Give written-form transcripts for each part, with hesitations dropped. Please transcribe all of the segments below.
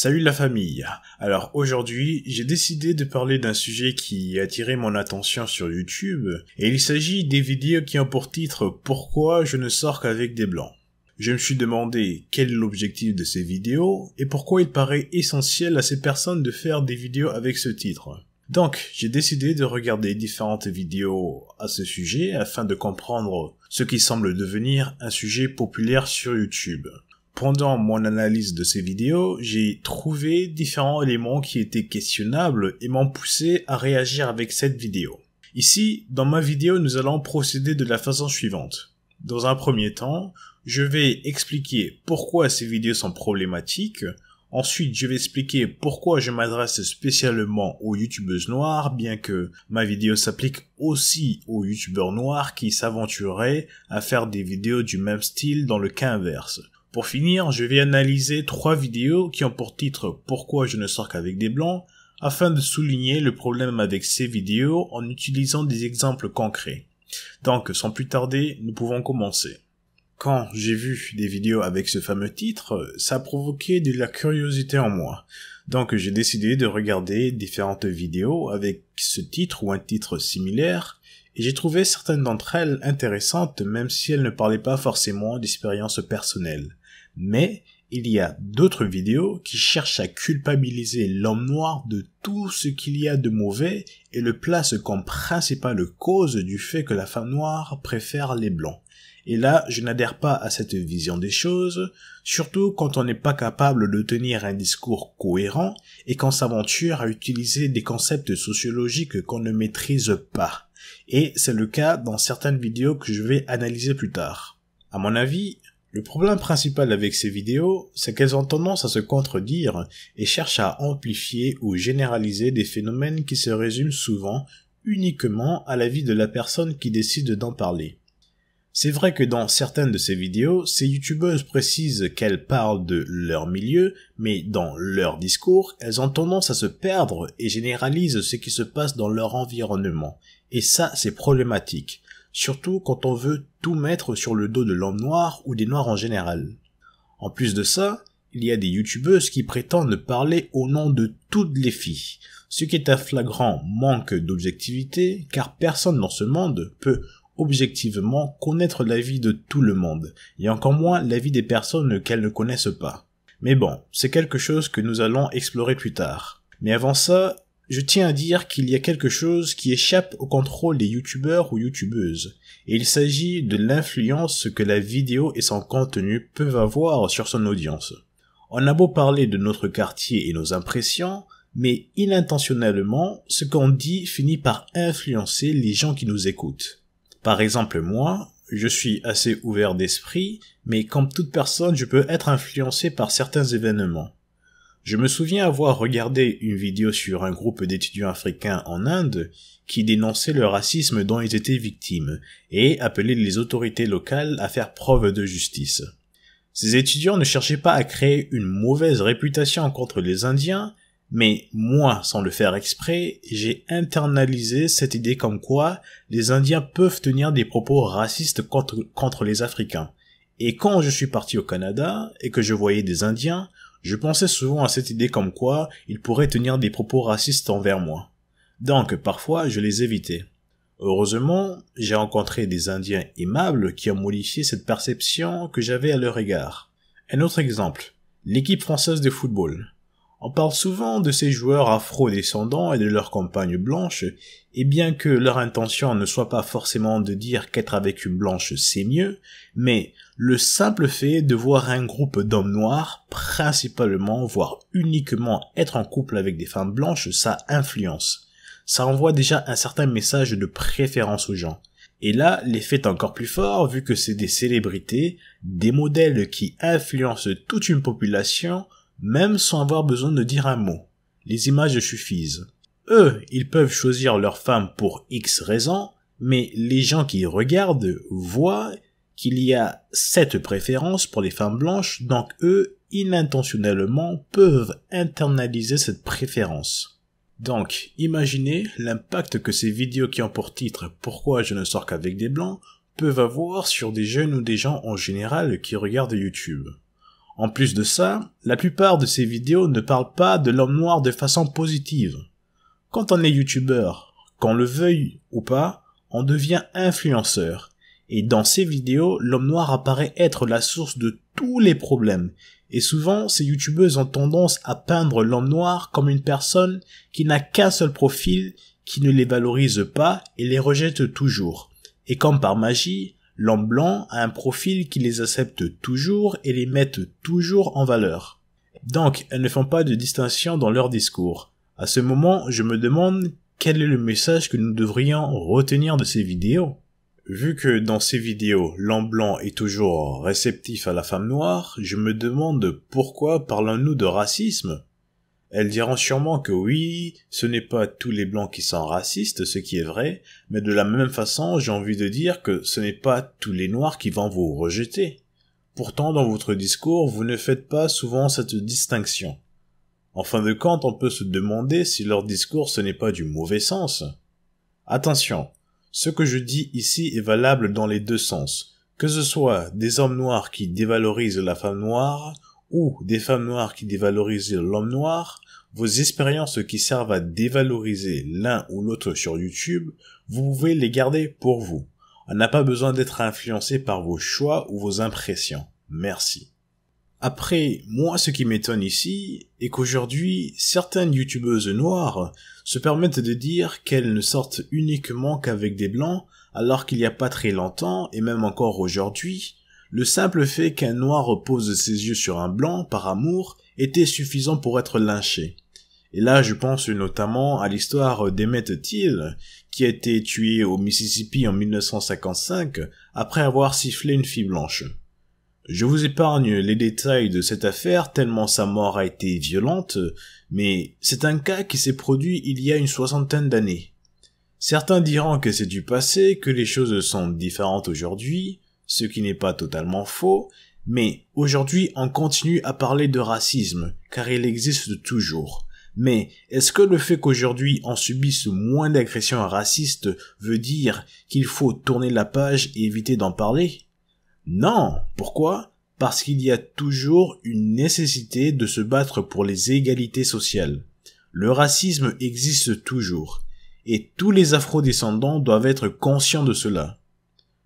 Salut la famille. Alors aujourd'hui, j'ai décidé de parler d'un sujet qui a attiré mon attention sur YouTube, et il s'agit des vidéos qui ont pour titre « Pourquoi je ne sors qu'avec des blancs ». Je me suis demandé quel est l'objectif de ces vidéos, et pourquoi il paraît essentiel à ces personnes de faire des vidéos avec ce titre. Donc, j'ai décidé de regarder différentes vidéos à ce sujet afin de comprendre ce qui semble devenir un sujet populaire sur YouTube. Pendant mon analyse de ces vidéos, j'ai trouvé différents éléments qui étaient questionnables et m'ont poussé à réagir avec cette vidéo. Ici, dans ma vidéo, nous allons procéder de la façon suivante. Dans un premier temps, je vais expliquer pourquoi ces vidéos sont problématiques. Ensuite, je vais expliquer pourquoi je m'adresse spécialement aux youtubeuses noires, bien que ma vidéo s'applique aussi aux youtubeurs noirs qui s'aventureraient à faire des vidéos du même style dans le cas inverse. Pour finir, je vais analyser 3 vidéos qui ont pour titre « Pourquoi je ne sors qu'avec des blancs » afin de souligner le problème avec ces vidéos en utilisant des exemples concrets. Donc, sans plus tarder, nous pouvons commencer. Quand j'ai vu des vidéos avec ce fameux titre, ça a provoqué de la curiosité en moi. Donc, j'ai décidé de regarder différentes vidéos avec ce titre ou un titre similaire, et j'ai trouvé certaines d'entre elles intéressantes même si elles ne parlaient pas forcément d'expérience personnelle. Mais il y a d'autres vidéos qui cherchent à culpabiliser l'homme noir de tout ce qu'il y a de mauvais et le placent comme principale cause du fait que la femme noire préfère les blancs. Et là, je n'adhère pas à cette vision des choses, surtout quand on n'est pas capable de tenir un discours cohérent et qu'on s'aventure à utiliser des concepts sociologiques qu'on ne maîtrise pas. Et c'est le cas dans certaines vidéos que je vais analyser plus tard. À mon avis, le problème principal avec ces vidéos, c'est qu'elles ont tendance à se contredire et cherchent à amplifier ou généraliser des phénomènes qui se résument souvent uniquement à la vie de la personne qui décide d'en parler. C'est vrai que dans certaines de ces vidéos, ces youtubeuses précisent qu'elles parlent de leur milieu, mais dans leur discours, elles ont tendance à se perdre et généralisent ce qui se passe dans leur environnement. Et ça, c'est problématique. Surtout quand on veut tout mettre sur le dos de l'homme noir ou des noirs en général. En plus de ça, il y a des youtubeuses qui prétendent parler au nom de toutes les filles, ce qui est un flagrant manque d'objectivité car personne dans ce monde peut objectivement connaître la vie de tout le monde, et encore moins la vie des personnes qu'elles ne connaissent pas. Mais bon, c'est quelque chose que nous allons explorer plus tard. Mais avant ça, je tiens à dire qu'il y a quelque chose qui échappe au contrôle des youtubeurs ou youtubeuses, et il s'agit de l'influence que la vidéo et son contenu peuvent avoir sur son audience. On a beau parler de notre quartier et nos impressions, mais inintentionnellement, ce qu'on dit finit par influencer les gens qui nous écoutent. Par exemple, moi, je suis assez ouvert d'esprit, mais comme toute personne, je peux être influencé par certains événements. Je me souviens avoir regardé une vidéo sur un groupe d'étudiants africains en Inde qui dénonçait le racisme dont ils étaient victimes et appelait les autorités locales à faire preuve de justice. Ces étudiants ne cherchaient pas à créer une mauvaise réputation contre les Indiens, mais moi, sans le faire exprès, j'ai internalisé cette idée comme quoi les Indiens peuvent tenir des propos racistes contre les Africains. Et quand je suis parti au Canada et que je voyais des Indiens, je pensais souvent à cette idée comme quoi ils pourraient tenir des propos racistes envers moi. Donc, parfois, je les évitais. Heureusement, j'ai rencontré des Indiens aimables qui ont modifié cette perception que j'avais à leur égard. Un autre exemple, l'équipe française de football. On parle souvent de ces joueurs afro-descendants et de leurs compagnes blanches, et bien que leur intention ne soit pas forcément de dire qu'être avec une blanche c'est mieux, mais le simple fait de voir un groupe d'hommes noirs, principalement, voire uniquement être en couple avec des femmes blanches, ça influence. Ça envoie déjà un certain message de préférence aux gens. Et là, l'effet est encore plus fort vu que c'est des célébrités, des modèles qui influencent toute une population, même sans avoir besoin de dire un mot. Les images suffisent. Eux, ils peuvent choisir leur femme pour X raisons, mais les gens qui regardent voient qu'il y a cette préférence pour les femmes blanches, donc eux, inintentionnellement, peuvent internaliser cette préférence. Donc, imaginez l'impact que ces vidéos qui ont pour titre « Pourquoi je ne sors qu'avec des blancs » peuvent avoir sur des jeunes ou des gens en général qui regardent YouTube. En plus de ça, la plupart de ces vidéos ne parlent pas de l'homme noir de façon positive. Quand on est youtubeur, qu'on le veuille ou pas, on devient influenceur. Et dans ces vidéos, l'homme noir apparaît être la source de tous les problèmes. Et souvent, ces youtubeuses ont tendance à peindre l'homme noir comme une personne qui n'a qu'un seul profil, qui ne les valorise pas et les rejette toujours. Et comme par magie, l'homme blanc a un profil qui les accepte toujours et les met toujours en valeur. Donc, elles ne font pas de distinction dans leur discours. À ce moment, je me demande quel est le message que nous devrions retenir de ces vidéos. Vu que dans ces vidéos, l'homme blanc est toujours réceptif à la femme noire, je me demande pourquoi parlons-nous de racisme? Elles diront sûrement que oui, ce n'est pas tous les blancs qui sont racistes, ce qui est vrai, mais de la même façon, j'ai envie de dire que ce n'est pas tous les noirs qui vont vous rejeter. Pourtant, dans votre discours, vous ne faites pas souvent cette distinction. En fin de compte, on peut se demander si leur discours ce n'est pas du mauvais sens. Attention, ce que je dis ici est valable dans les deux sens, que ce soit des hommes noirs qui dévalorisent la femme noire, ou des femmes noires qui dévalorisent l'homme noir, vos expériences qui servent à dévaloriser l'un ou l'autre sur YouTube, vous pouvez les garder pour vous. On n'a pas besoin d'être influencé par vos choix ou vos impressions. Merci. Après, moi, ce qui m'étonne ici est qu'aujourd'hui, certaines youtubeuses noires se permettent de dire qu'elles ne sortent uniquement qu'avec des blancs, alors qu'il n'y a pas très longtemps, et même encore aujourd'hui, le simple fait qu'un noir pose ses yeux sur un blanc par amour était suffisant pour être lynché. Et là, je pense notamment à l'histoire d'Emmett Till, qui a été tué au Mississippi en 1955 après avoir sifflé une fille blanche. Je vous épargne les détails de cette affaire tellement sa mort a été violente, mais c'est un cas qui s'est produit il y a une 60aine d'années. Certains diront que c'est du passé, que les choses sont différentes aujourd'hui, ce qui n'est pas totalement faux, mais aujourd'hui on continue à parler de racisme, car il existe toujours. Mais est-ce que le fait qu'aujourd'hui on subisse moins d'agressions racistes veut dire qu'il faut tourner la page et éviter d'en parler ? Non. Pourquoi ? Parce qu'il y a toujours une nécessité de se battre pour les égalités sociales. Le racisme existe toujours, et tous les afrodescendants doivent être conscients de cela.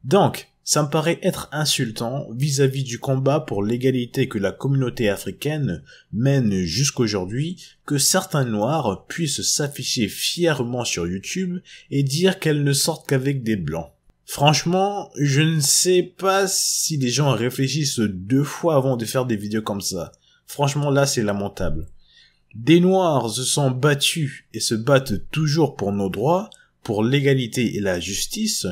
Donc, ça me paraît être insultant vis-à-vis du combat pour l'égalité que la communauté africaine mène jusqu'aujourd'hui que certains noirs puissent s'afficher fièrement sur YouTube et dire qu'elles ne sortent qu'avec des blancs. Franchement, je ne sais pas si les gens réfléchissent 2 fois avant de faire des vidéos comme ça. Franchement, là, c'est lamentable. Des noirs se sont battus et se battent toujours pour nos droits, pour l'égalité et la justice.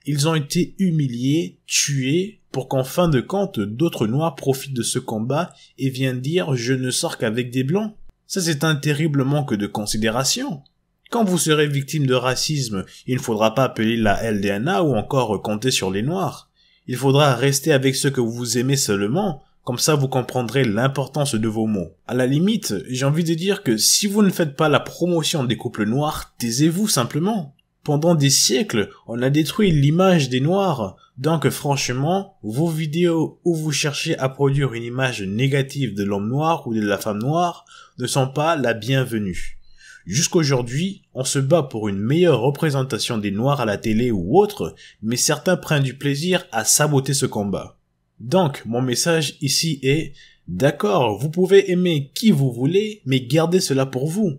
Ils ont été humiliés, tués, pour qu'en fin de compte, d'autres noirs profitent de ce combat et viennent dire « je ne sors qu'avec des blancs ». Ça, c'est un terrible manque de considération. Quand vous serez victime de racisme, il ne faudra pas appeler la LDNA ou encore compter sur les noirs. Il faudra rester avec ceux que vous aimez seulement, comme ça vous comprendrez l'importance de vos mots. À la limite, j'ai envie de dire que si vous ne faites pas la promotion des couples noirs, taisez-vous simplement. Pendant des siècles, on a détruit l'image des noirs, donc franchement, vos vidéos où vous cherchez à produire une image négative de l'homme noir ou de la femme noire ne sont pas la bienvenue. Jusqu'aujourd'hui, on se bat pour une meilleure représentation des noirs à la télé ou autre, mais certains prennent du plaisir à saboter ce combat. Donc, mon message ici est, d'accord, vous pouvez aimer qui vous voulez, mais gardez cela pour vous.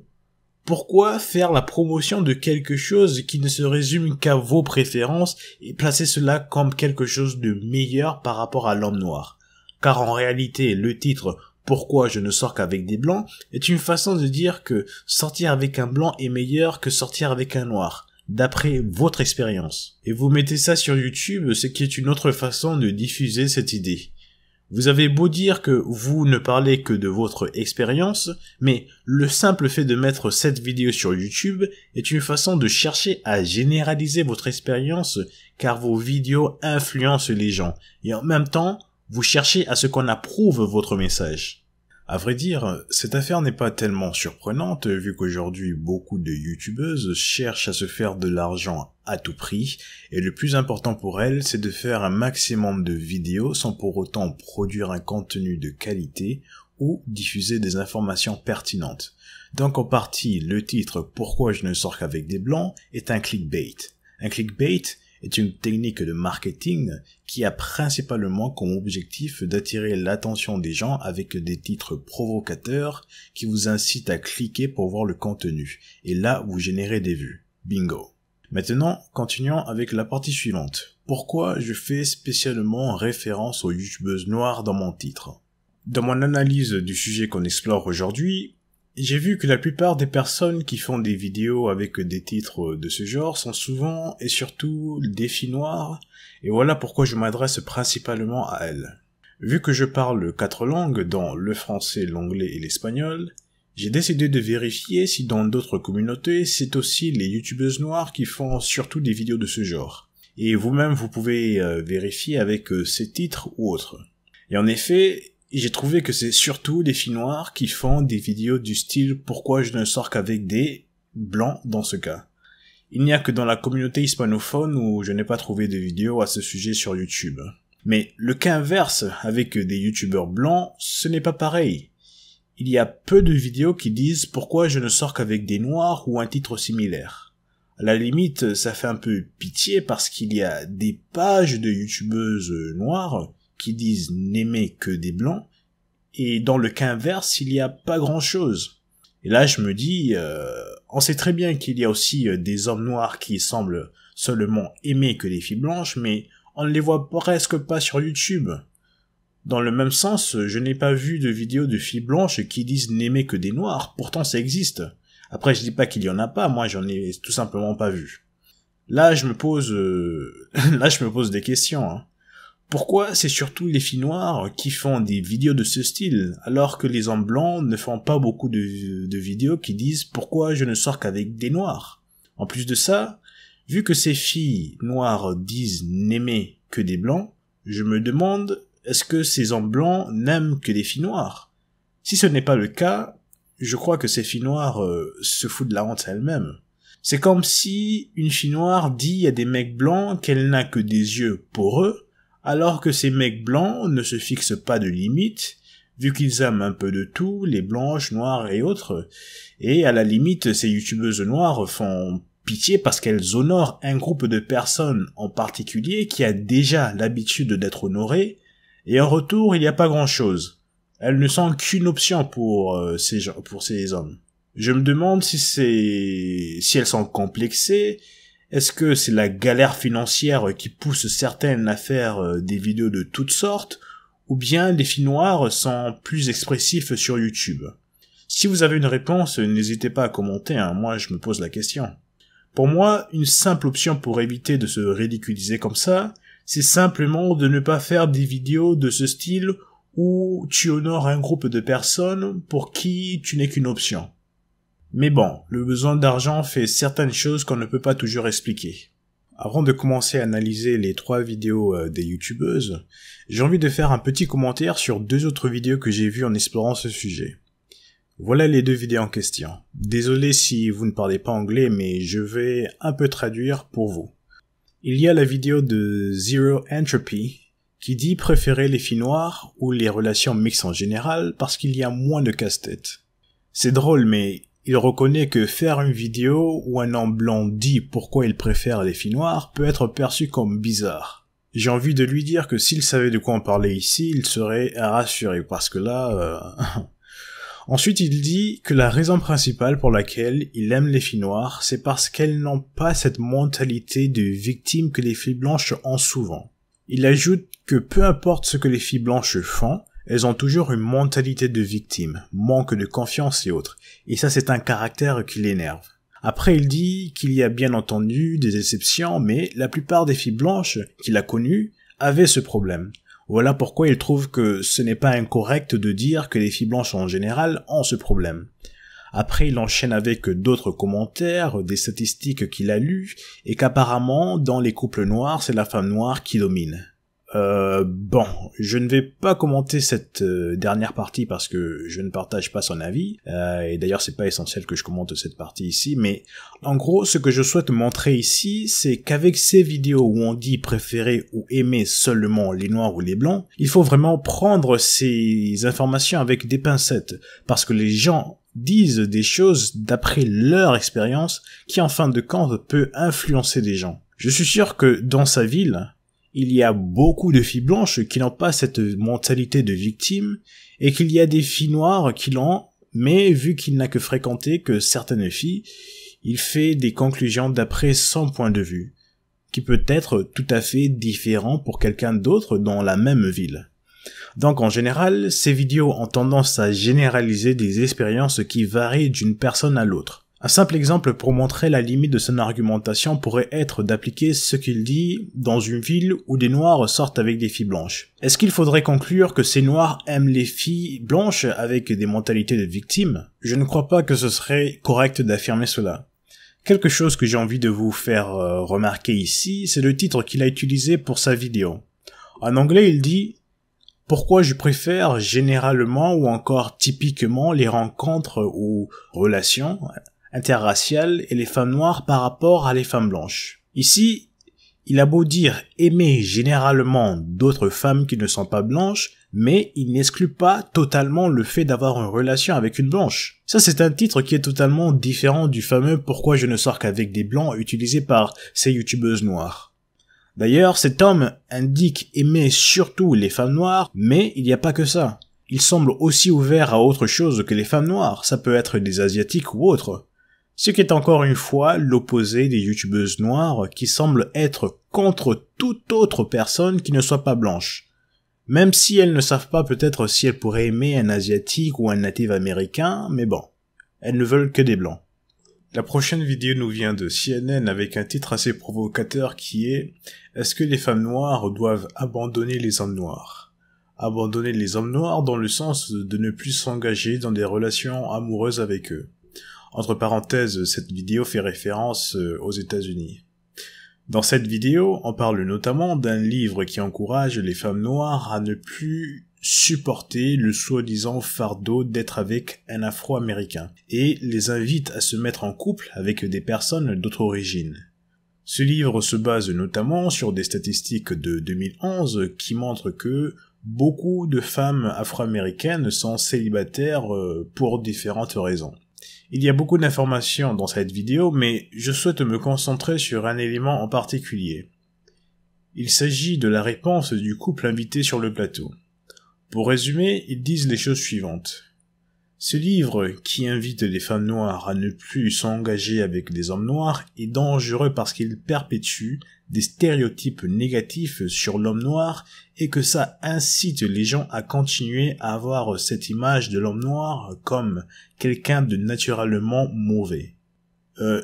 Pourquoi faire la promotion de quelque chose qui ne se résume qu'à vos préférences et placer cela comme quelque chose de meilleur par rapport à l'homme noir? Car en réalité, le titre « Pourquoi je ne sors qu'avec des blancs » est une façon de dire que sortir avec un blanc est meilleur que sortir avec un noir, d'après votre expérience. Et vous mettez ça sur YouTube, ce qui est une autre façon de diffuser cette idée. Vous avez beau dire que vous ne parlez que de votre expérience, mais le simple fait de mettre cette vidéo sur YouTube est une façon de chercher à généraliser votre expérience car vos vidéos influencent les gens et en même temps, vous cherchez à ce qu'on approuve votre message. À vrai dire, cette affaire n'est pas tellement surprenante vu qu'aujourd'hui beaucoup de youtubeuses cherchent à se faire de l'argent à tout prix et le plus important pour elles c'est de faire un maximum de vidéos sans pour autant produire un contenu de qualité ou diffuser des informations pertinentes. Donc en partie, le titre « Pourquoi je ne sors qu'avec des blancs » est un clickbait. Un clickbait est une technique de marketing qui a principalement comme objectif d'attirer l'attention des gens avec des titres provocateurs qui vous incitent à cliquer pour voir le contenu. Et là, vous générez des vues. Bingo. Maintenant, continuons avec la partie suivante. Pourquoi je fais spécialement référence aux youtubeuses noires dans mon titre ? Dans mon analyse du sujet qu'on explore aujourd'hui, j'ai vu que la plupart des personnes qui font des vidéos avec des titres de ce genre sont souvent et surtout des filles noires, et voilà pourquoi je m'adresse principalement à elles. Vu que je parle 4 langues, dont le français, l'anglais et l'espagnol, j'ai décidé de vérifier si dans d'autres communautés c'est aussi les youtubeuses noires qui font surtout des vidéos de ce genre. Et vous-même vous pouvez vérifier avec ces titres ou autres. Et en effet, j'ai trouvé que c'est surtout des filles noires qui font des vidéos du style « Pourquoi je ne sors qu'avec des blancs » dans ce cas. Il n'y a que dans la communauté hispanophone où je n'ai pas trouvé de vidéos à ce sujet sur YouTube. Mais le cas inverse avec des youtubeurs blancs, ce n'est pas pareil. Il y a peu de vidéos qui disent « Pourquoi je ne sors qu'avec des noirs » ou un titre similaire. À la limite, ça fait un peu pitié parce qu'il y a des pages de youtubeuses noires qui disent n'aimer que des blancs, et dans le cas inverse, il n'y a pas grand-chose. Et là, je me dis, on sait très bien qu'il y a aussi des hommes noirs qui semblent seulement aimer que les filles blanches, mais on ne les voit presque pas sur YouTube. Dans le même sens, je n'ai pas vu de vidéos de filles blanches qui disent n'aimer que des noirs, pourtant ça existe. Après, je dis pas qu'il y en a pas, moi j'en ai tout simplement pas vu. Là, je me pose des questions, hein. Pourquoi c'est surtout les filles noires qui font des vidéos de ce style, alors que les hommes blancs ne font pas beaucoup de vidéos qui disent « Pourquoi je ne sors qu'avec des noirs ?» En plus de ça, vu que ces filles noires disent n'aimer que des blancs, je me demande est-ce que ces hommes blancs n'aiment que des filles noires ? Si ce n'est pas le cas, je crois que ces filles noires se foutent de la honte à elles-mêmes. C'est comme si une fille noire dit à des mecs blancs qu'elle n'a que des yeux pour eux, alors que ces mecs blancs ne se fixent pas de limites, vu qu'ils aiment un peu de tout, les blanches, noires et autres, et à la limite, ces youtubeuses noires font pitié parce qu'elles honorent un groupe de personnes en particulier qui a déjà l'habitude d'être honoré, et en retour, il n'y a pas grand-chose. Elles ne sont qu'une option pour ces hommes. Je me demande si elles sont complexées. Est-ce que c'est la galère financière qui pousse certaines à faire des vidéos de toutes sortes, ou bien les filles noires sont plus expressifs sur YouTube? Si vous avez une réponse, n'hésitez pas à commenter, hein, moi je me pose la question. Pour moi, une simple option pour éviter de se ridiculiser comme ça, c'est simplement de ne pas faire des vidéos de ce style où tu honores un groupe de personnes pour qui tu n'es qu'une option. Mais bon, le besoin d'argent fait certaines choses qu'on ne peut pas toujours expliquer. Avant de commencer à analyser les 3 vidéos des youtubeuses, j'ai envie de faire un petit commentaire sur 2 autres vidéos que j'ai vues en explorant ce sujet. Voilà les 2 vidéos en question. Désolé si vous ne parlez pas anglais, mais je vais un peu traduire pour vous. Il y a la vidéo de Zero Entropy qui dit préférer les filles noires ou les relations mixtes en général parce qu'il y a moins de casse-tête. C'est drôle, mais il reconnaît que faire une vidéo où un homme blanc dit pourquoi il préfère les filles noires peut être perçu comme bizarre. J'ai envie de lui dire que s'il savait de quoi on parlait ici, il serait rassuré, parce que là... Ensuite, il dit que la raison principale pour laquelle il aime les filles noires, c'est parce qu'elles n'ont pas cette mentalité de victime que les filles blanches ont souvent. Il ajoute que peu importe ce que les filles blanches font, elles ont toujours une mentalité de victime, manque de confiance et autres. Et ça, c'est un caractère qui l'énerve. Après, il dit qu'il y a bien entendu des exceptions, mais la plupart des filles blanches qu'il a connues avaient ce problème. Voilà pourquoi il trouve que ce n'est pas incorrect de dire que les filles blanches en général ont ce problème. Après, il enchaîne avec d'autres commentaires, des statistiques qu'il a lues, et qu'apparemment, dans les couples noirs, c'est la femme noire qui domine. Bon, je ne vais pas commenter cette dernière partie parce que je ne partage pas son avis, et d'ailleurs c'est pas essentiel que je commente cette partie ici, mais en gros ce que je souhaite montrer ici, c'est qu'avec ces vidéos où on dit préférer ou aimer seulement les noirs ou les blancs, il faut vraiment prendre ces informations avec des pincettes, parce que les gens disent des choses d'après leur expérience qui en fin de compte peut influencer des gens. Je suis sûr que dans sa ville, il y a beaucoup de filles blanches qui n'ont pas cette mentalité de victime et qu'il y a des filles noires qui l'ont, mais vu qu'il n'a que fréquenté que certaines filles, il fait des conclusions d'après son point de vue, qui peut être tout à fait différent pour quelqu'un d'autre dans la même ville. Donc en général, ces vidéos ont tendance à généraliser des expériences qui varient d'une personne à l'autre. Un simple exemple pour montrer la limite de son argumentation pourrait être d'appliquer ce qu'il dit dans une ville où des noirs sortent avec des filles blanches. Est-ce qu'il faudrait conclure que ces noirs aiment les filles blanches avec des mentalités de victimes? Je ne crois pas que ce serait correct d'affirmer cela. Quelque chose que j'ai envie de vous faire remarquer ici, c'est le titre qu'il a utilisé pour sa vidéo. En anglais, il dit « Pourquoi je préfère généralement ou encore typiquement les rencontres ou relations interraciales et les femmes noires par rapport à les femmes blanches. » Ici, il a beau dire aimer généralement d'autres femmes qui ne sont pas blanches, mais il n'exclut pas totalement le fait d'avoir une relation avec une blanche. Ça, c'est un titre qui est totalement différent du fameux « Pourquoi je ne sors qu'avec des blancs » utilisé par ces youtubeuses noires. D'ailleurs, cet homme indique aimer surtout les femmes noires, mais il n'y a pas que ça. Il semble aussi ouvert à autre chose que les femmes noires, ça peut être des asiatiques ou autres. Ce qui est encore une fois l'opposé des youtubeuses noires qui semblent être contre toute autre personne qui ne soit pas blanche. Même si elles ne savent pas peut-être si elles pourraient aimer un asiatique ou un natif américain, mais bon, elles ne veulent que des blancs. La prochaine vidéo nous vient de CNN avec un titre assez provocateur qui est « Est-ce que les femmes noires doivent abandonner les hommes noirs ?» Abandonner les hommes noirs dans le sens de ne plus s'engager dans des relations amoureuses avec eux. Entre parenthèses, cette vidéo fait référence aux États-Unis. Dans cette vidéo, on parle notamment d'un livre qui encourage les femmes noires à ne plus supporter le soi-disant fardeau d'être avec un Afro-Américain et les invite à se mettre en couple avec des personnes d'autre origine. Ce livre se base notamment sur des statistiques de 2011 qui montrent que beaucoup de femmes afro-américaines sont célibataires pour différentes raisons. Il y a beaucoup d'informations dans cette vidéo, mais je souhaite me concentrer sur un élément en particulier. Il s'agit de la réponse du couple invité sur le plateau. Pour résumer, ils disent les choses suivantes. Ce livre, qui invite les femmes noires à ne plus s'engager avec des hommes noirs, est dangereux parce qu'il perpétue des stéréotypes négatifs sur l'homme noir et que ça incite les gens à continuer à avoir cette image de l'homme noir comme quelqu'un de naturellement mauvais.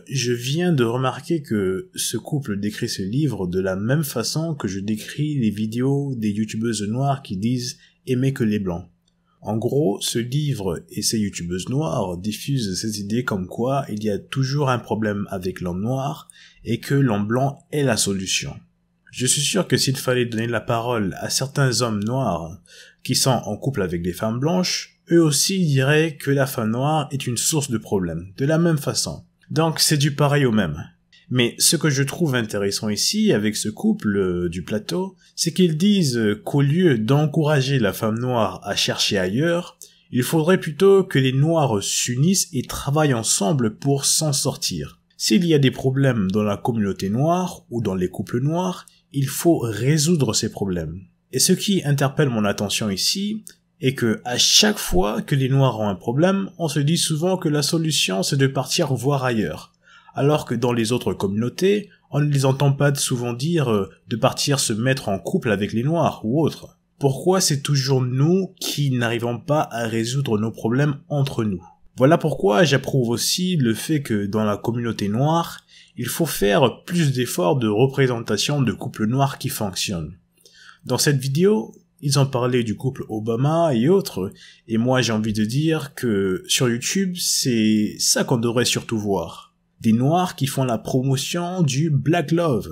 Je viens de remarquer que ce couple décrit ce livre de la même façon que je décris les vidéos des youtubeuses noires qui disent aimer que les blancs. En gros, ce livre et ces youtubeuses noires diffusent ces idées comme quoi il y a toujours un problème avec l'homme noir et que l'homme blanc est la solution. Je suis sûr que s'il fallait donner la parole à certains hommes noirs qui sont en couple avec des femmes blanches, eux aussi diraient que la femme noire est une source de problème, de la même façon. Donc c'est du pareil au même. Mais ce que je trouve intéressant ici, avec ce couple du plateau, c'est qu'ils disent qu'au lieu d'encourager la femme noire à chercher ailleurs, il faudrait plutôt que les noirs s'unissent et travaillent ensemble pour s'en sortir. S'il y a des problèmes dans la communauté noire ou dans les couples noirs, il faut résoudre ces problèmes. Et ce qui interpelle mon attention ici est que à chaque fois que les noirs ont un problème, on se dit souvent que la solution c'est de partir voir ailleurs. Alors que dans les autres communautés, on ne les entend pas souvent dire de partir se mettre en couple avec les noirs ou autres. Pourquoi c'est toujours nous qui n'arrivons pas à résoudre nos problèmes entre nous? Voilà pourquoi j'approuve aussi le fait que dans la communauté noire, il faut faire plus d'efforts de représentation de couples noirs qui fonctionnent. Dans cette vidéo, ils ont parlé du couple Obama et autres, et moi j'ai envie de dire que sur YouTube, c'est ça qu'on devrait surtout voir. Des noirs qui font la promotion du Black Love.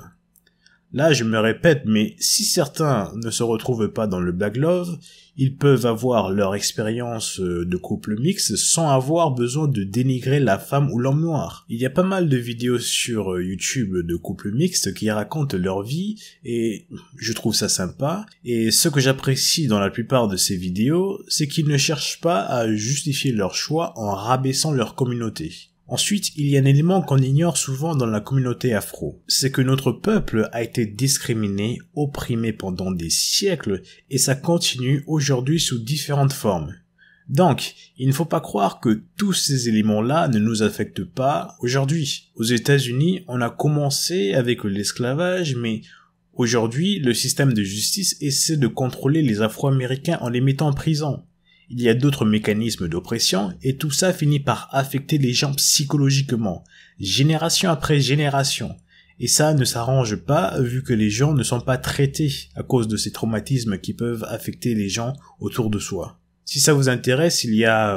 Là, je me répète, mais si certains ne se retrouvent pas dans le Black Love, ils peuvent avoir leur expérience de couple mixte sans avoir besoin de dénigrer la femme ou l'homme noir. Il y a pas mal de vidéos sur YouTube de couples mixtes qui racontent leur vie et je trouve ça sympa. Et ce que j'apprécie dans la plupart de ces vidéos, c'est qu'ils ne cherchent pas à justifier leur choix en rabaissant leur communauté. Ensuite, il y a un élément qu'on ignore souvent dans la communauté afro. C'est que notre peuple a été discriminé, opprimé pendant des siècles et ça continue aujourd'hui sous différentes formes. Donc, il ne faut pas croire que tous ces éléments-là ne nous affectent pas aujourd'hui. Aux États-Unis, on a commencé avec l'esclavage, mais aujourd'hui, le système de justice essaie de contrôler les Afro-Américains en les mettant en prison. Il y a d'autres mécanismes d'oppression et tout ça finit par affecter les gens psychologiquement, génération après génération. Et ça ne s'arrange pas vu que les gens ne sont pas traités à cause de ces traumatismes qui peuvent affecter les gens autour de soi. Si ça vous intéresse, il y a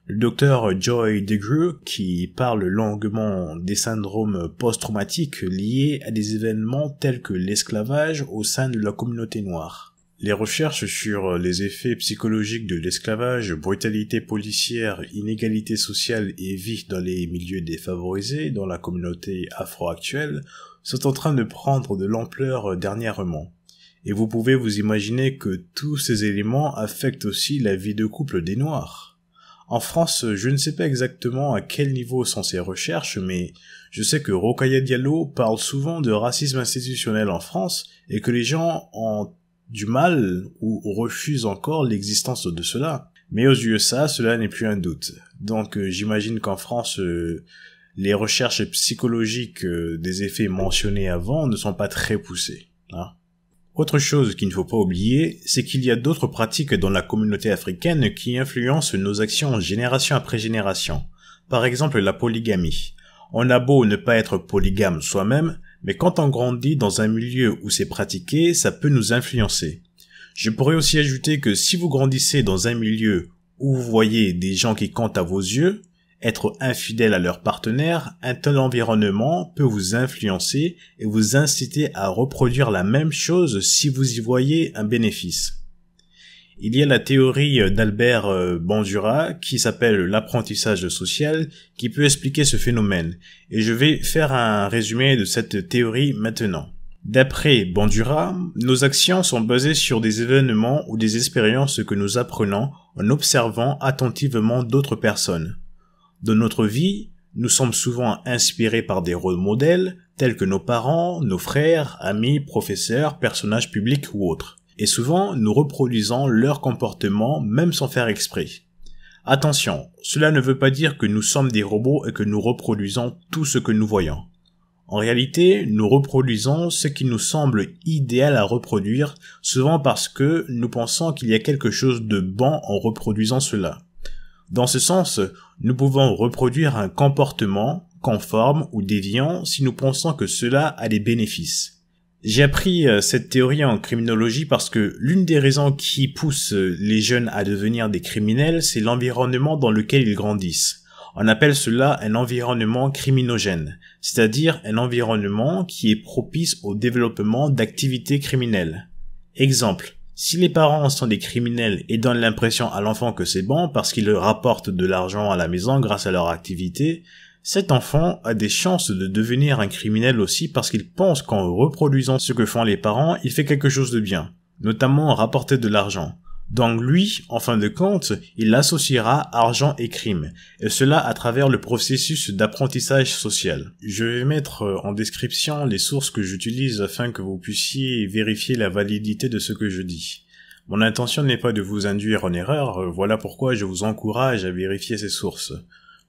le docteur Joy DeGruy qui parle longuement des syndromes post-traumatiques liés à des événements tels que l'esclavage au sein de la communauté noire. Les recherches sur les effets psychologiques de l'esclavage, brutalité policière, inégalité sociale et vie dans les milieux défavorisés dans la communauté afro actuelle sont en train de prendre de l'ampleur dernièrement. Et vous pouvez vous imaginer que tous ces éléments affectent aussi la vie de couple des Noirs. En France, je ne sais pas exactement à quel niveau sont ces recherches, mais je sais que Rokhaya Diallo parle souvent de racisme institutionnel en France et que les gens ont du mal ou refusent encore l'existence de cela. Mais aux USA, cela n'est plus un doute. Donc j'imagine qu'en France, les recherches psychologiques des effets mentionnés avant ne sont pas très poussées. Hein. Autre chose qu'il ne faut pas oublier, c'est qu'il y a d'autres pratiques dans la communauté africaine qui influencent nos actions génération après génération. Par exemple la polygamie. On a beau ne pas être polygame soi-même, mais quand on grandit dans un milieu où c'est pratiqué, ça peut nous influencer. Je pourrais aussi ajouter que si vous grandissez dans un milieu où vous voyez des gens qui comptent à vos yeux, être infidèles à leur partenaire, un tel environnement peut vous influencer et vous inciter à reproduire la même chose si vous y voyez un bénéfice. Il y a la théorie d'Albert Bandura qui s'appelle l'apprentissage social qui peut expliquer ce phénomène et je vais faire un résumé de cette théorie maintenant. D'après Bandura, nos actions sont basées sur des événements ou des expériences que nous apprenons en observant attentivement d'autres personnes. Dans notre vie, nous sommes souvent inspirés par des rôles modèles tels que nos parents, nos frères, amis, professeurs, personnages publics ou autres. Et souvent, nous reproduisons leur comportement même sans faire exprès. Attention, cela ne veut pas dire que nous sommes des robots et que nous reproduisons tout ce que nous voyons. En réalité, nous reproduisons ce qui nous semble idéal à reproduire, souvent parce que nous pensons qu'il y a quelque chose de bon en reproduisant cela. Dans ce sens, nous pouvons reproduire un comportement conforme ou déviant si nous pensons que cela a des bénéfices. J'ai appris cette théorie en criminologie parce que l'une des raisons qui pousse les jeunes à devenir des criminels, c'est l'environnement dans lequel ils grandissent. On appelle cela un environnement criminogène, c'est-à-dire un environnement qui est propice au développement d'activités criminelles. Exemple, si les parents sont des criminels et donnent l'impression à l'enfant que c'est bon parce qu'ils leur rapportent de l'argent à la maison grâce à leur activité, cet enfant a des chances de devenir un criminel aussi parce qu'il pense qu'en reproduisant ce que font les parents, il fait quelque chose de bien, notamment rapporter de l'argent. Donc lui, en fin de compte, il associera argent et crime, et cela à travers le processus d'apprentissage social. Je vais mettre en description les sources que j'utilise afin que vous puissiez vérifier la validité de ce que je dis. Mon intention n'est pas de vous induire en erreur, voilà pourquoi je vous encourage à vérifier ces sources.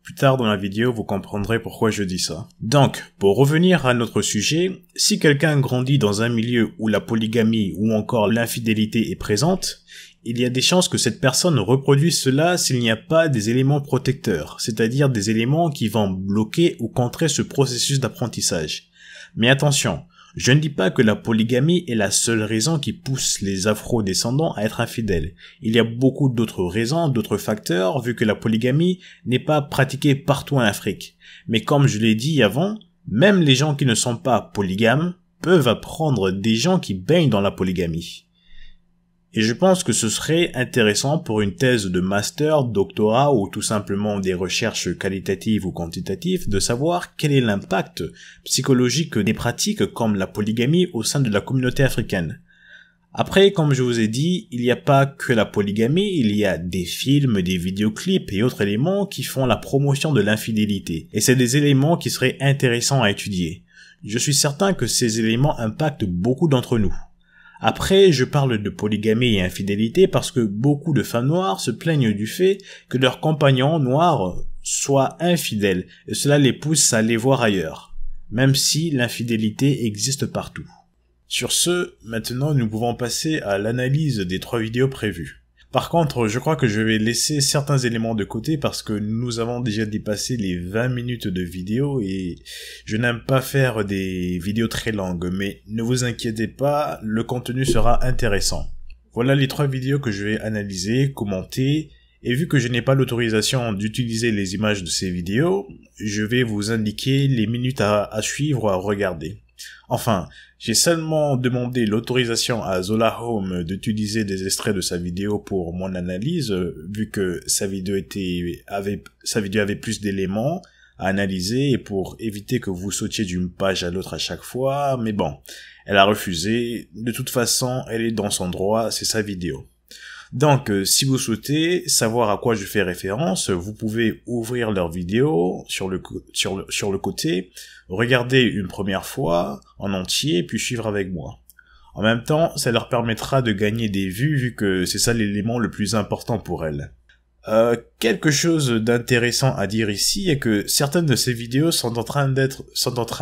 Plus tard dans la vidéo, vous comprendrez pourquoi je dis ça. Donc, pour revenir à notre sujet, si quelqu'un grandit dans un milieu où la polygamie ou encore l'infidélité est présente, il y a des chances que cette personne reproduise cela s'il n'y a pas des éléments protecteurs, c'est-à-dire des éléments qui vont bloquer ou contrer ce processus d'apprentissage. Mais attention, je ne dis pas que la polygamie est la seule raison qui pousse les afro-descendants à être infidèles. Il y a beaucoup d'autres raisons, d'autres facteurs, vu que la polygamie n'est pas pratiquée partout en Afrique. Mais comme je l'ai dit avant, même les gens qui ne sont pas polygames peuvent apprendre des gens qui baignent dans la polygamie. Et je pense que ce serait intéressant pour une thèse de master, doctorat ou tout simplement des recherches qualitatives ou quantitatives de savoir quel est l'impact psychologique des pratiques comme la polygamie au sein de la communauté africaine. Après, comme je vous ai dit, il n'y a pas que la polygamie, il y a des films, des vidéoclips et autres éléments qui font la promotion de l'infidélité. Et c'est des éléments qui seraient intéressants à étudier. Je suis certain que ces éléments impactent beaucoup d'entre nous. Après, je parle de polygamie et infidélité parce que beaucoup de femmes noires se plaignent du fait que leur compagnon noir soit infidèle et cela les pousse à aller voir ailleurs, même si l'infidélité existe partout. Sur ce, maintenant nous pouvons passer à l'analyse des 3 vidéos prévues. Par contre, je crois que je vais laisser certains éléments de côté parce que nous avons déjà dépassé les 20 minutes de vidéo et je n'aime pas faire des vidéos très longues, mais ne vous inquiétez pas, le contenu sera intéressant. Voilà les 3 vidéos que je vais analyser, commenter, et vu que je n'ai pas l'autorisation d'utiliser les images de ces vidéos, je vais vous indiquer les minutes à suivre ou à regarder. Enfin, j'ai seulement demandé l'autorisation à Zola Home d'utiliser des extraits de sa vidéo pour mon analyse, vu que sa vidéo avait plus d'éléments à analyser et pour éviter que vous sautiez d'une page à l'autre à chaque fois, mais bon, elle a refusé. De toute façon, elle est dans son droit, c'est sa vidéo. Donc, si vous souhaitez savoir à quoi je fais référence, vous pouvez ouvrir leur vidéo sur le côté, regarder une première fois en entier, puis suivre avec moi. En même temps, ça leur permettra de gagner des vues vu que c'est ça l'élément le plus important pour elles. Quelque chose d'intéressant à dire ici est que certaines de ces vidéos sont en train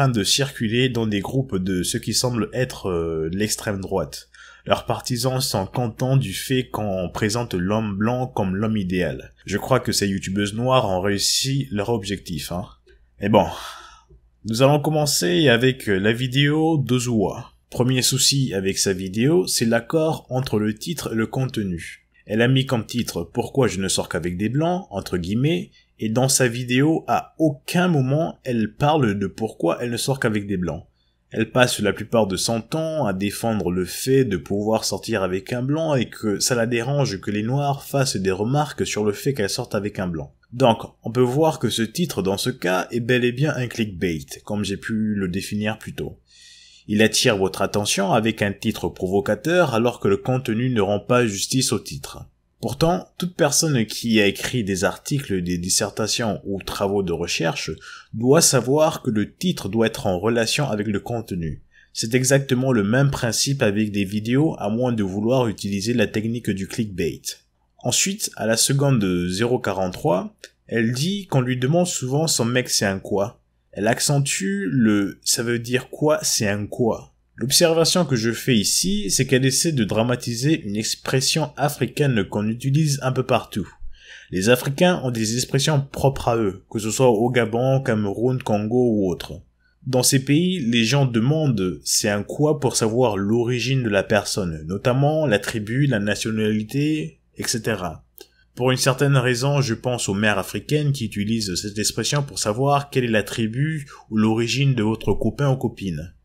de circuler dans des groupes de ce qui semble être l'extrême droite. Leurs partisans sont contents du fait qu'on présente l'homme blanc comme l'homme idéal. Je crois que ces youtubeuses noires ont réussi leur objectif, hein. Mais bon, nous allons commencer avec la vidéo d'Ozuwa. Premier souci avec sa vidéo, c'est l'accord entre le titre et le contenu. Elle a mis comme titre « Pourquoi je ne sors qu'avec des blancs » entre guillemets, et dans sa vidéo, à aucun moment, elle parle de pourquoi elle ne sort qu'avec des blancs. Elle passe la plupart de son temps à défendre le fait de pouvoir sortir avec un blanc et que ça la dérange que les noirs fassent des remarques sur le fait qu'elle sorte avec un blanc. Donc, on peut voir que ce titre dans ce cas est bel et bien un clickbait, comme j'ai pu le définir plus tôt. Il attire votre attention avec un titre provocateur alors que le contenu ne rend pas justice au titre. Pourtant, toute personne qui a écrit des articles, des dissertations ou travaux de recherche doit savoir que le titre doit être en relation avec le contenu. C'est exactement le même principe avec des vidéos à moins de vouloir utiliser la technique du clickbait. Ensuite, à la seconde 0,43, elle dit qu'on lui demande souvent son mec c'est un quoi. Elle accentue le « ça veut dire quoi, c'est un quoi ». L'observation que je fais ici, c'est qu'elle essaie de dramatiser une expression africaine qu'on utilise un peu partout. Les Africains ont des expressions propres à eux, que ce soit au Gabon, Cameroun, Congo ou autre. Dans ces pays, les gens demandent « c'est un quoi » pour savoir l'origine de la personne, notamment la tribu, la nationalité, etc. Pour une certaine raison, je pense aux mères africaines qui utilisent cette expression pour savoir quelle est la tribu ou l'origine de votre copain ou copine.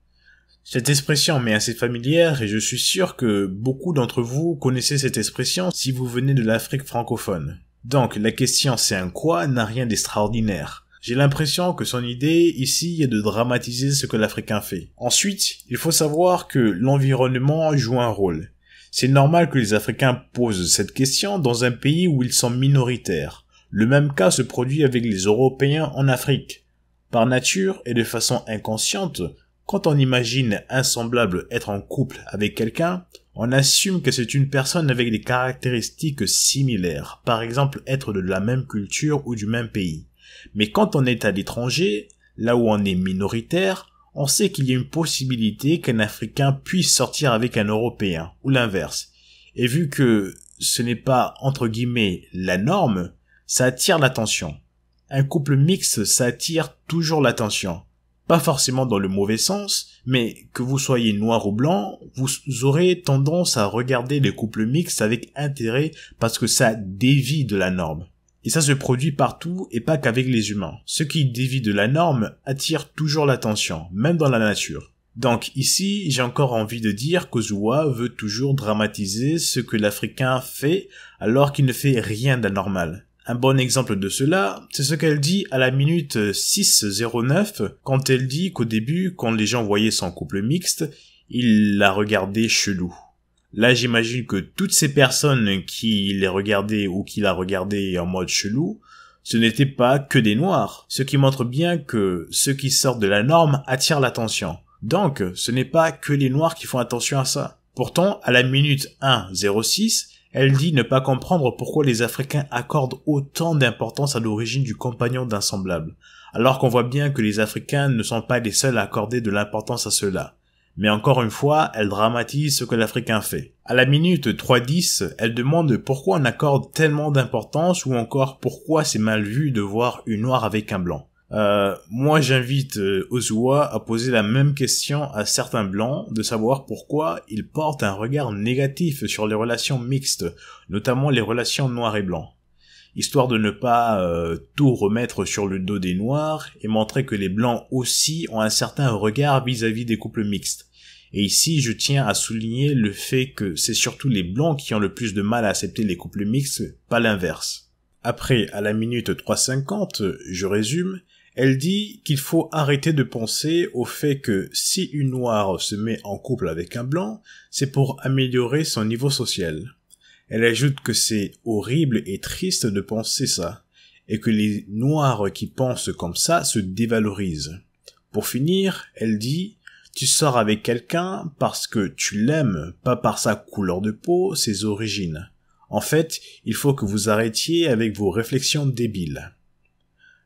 Cette expression m'est assez familière et je suis sûr que beaucoup d'entre vous connaissez cette expression si vous venez de l'Afrique francophone. Donc la question c'est un quoi n'a rien d'extraordinaire. J'ai l'impression que son idée ici est de dramatiser ce que l'Africain fait. Ensuite, il faut savoir que l'environnement joue un rôle. C'est normal que les Africains posent cette question dans un pays où ils sont minoritaires. Le même cas se produit avec les Européens en Afrique. Par nature et de façon inconsciente, quand on imagine un semblable être en couple avec quelqu'un, on assume que c'est une personne avec des caractéristiques similaires, par exemple être de la même culture ou du même pays. Mais quand on est à l'étranger, là où on est minoritaire, on sait qu'il y a une possibilité qu'un Africain puisse sortir avec un Européen, ou l'inverse. Et vu que ce n'est pas, entre guillemets, la norme, ça attire l'attention. Un couple mixte, ça attire toujours l'attention. Pas forcément dans le mauvais sens, mais que vous soyez noir ou blanc, vous aurez tendance à regarder les couples mixtes avec intérêt parce que ça dévie de la norme. Et ça se produit partout et pas qu'avec les humains. Ce qui dévie de la norme attire toujours l'attention, même dans la nature. Donc ici, j'ai encore envie de dire qu'Ozoa veut toujours dramatiser ce que l'Africain fait alors qu'il ne fait rien d'anormal. Un bon exemple de cela, c'est ce qu'elle dit à la minute 6:09 quand elle dit qu'au début, quand les gens voyaient son couple mixte, ils la regardaient chelou. Là, j'imagine que toutes ces personnes qui les regardaient ou qui la regardaient en mode chelou, ce n'étaient pas que des noirs, ce qui montre bien que ceux qui sortent de la norme attirent l'attention. Donc, ce n'est pas que les noirs qui font attention à ça. Pourtant, à la minute 1:06, elle dit ne pas comprendre pourquoi les Africains accordent autant d'importance à l'origine du compagnon d'un semblable, alors qu'on voit bien que les Africains ne sont pas les seuls à accorder de l'importance à cela. Mais encore une fois, elle dramatise ce que l'Africain fait. À la minute 3:10, elle demande pourquoi on accorde tellement d'importance ou encore pourquoi c'est mal vu de voir une noire avec un blanc. Moi j'invite Ozoa à poser la même question à certains blancs, de savoir pourquoi ils portent un regard négatif sur les relations mixtes, notamment les relations noirs et blancs, histoire de ne pas tout remettre sur le dos des noirs et montrer que les blancs aussi ont un certain regard vis-à-vis des couples mixtes. Et ici je tiens à souligner le fait que c'est surtout les blancs qui ont le plus de mal à accepter les couples mixtes, pas l'inverse. Après, à la minute 3:50, je résume, elle dit qu'il faut arrêter de penser au fait que si une noire se met en couple avec un blanc, c'est pour améliorer son niveau social. Elle ajoute que c'est horrible et triste de penser ça, et que les noirs qui pensent comme ça se dévalorisent. Pour finir, elle dit « Tu sors avec quelqu'un parce que tu l'aimes, pas par sa couleur de peau, ses origines. En fait, il faut que vous arrêtiez avec vos réflexions débiles. »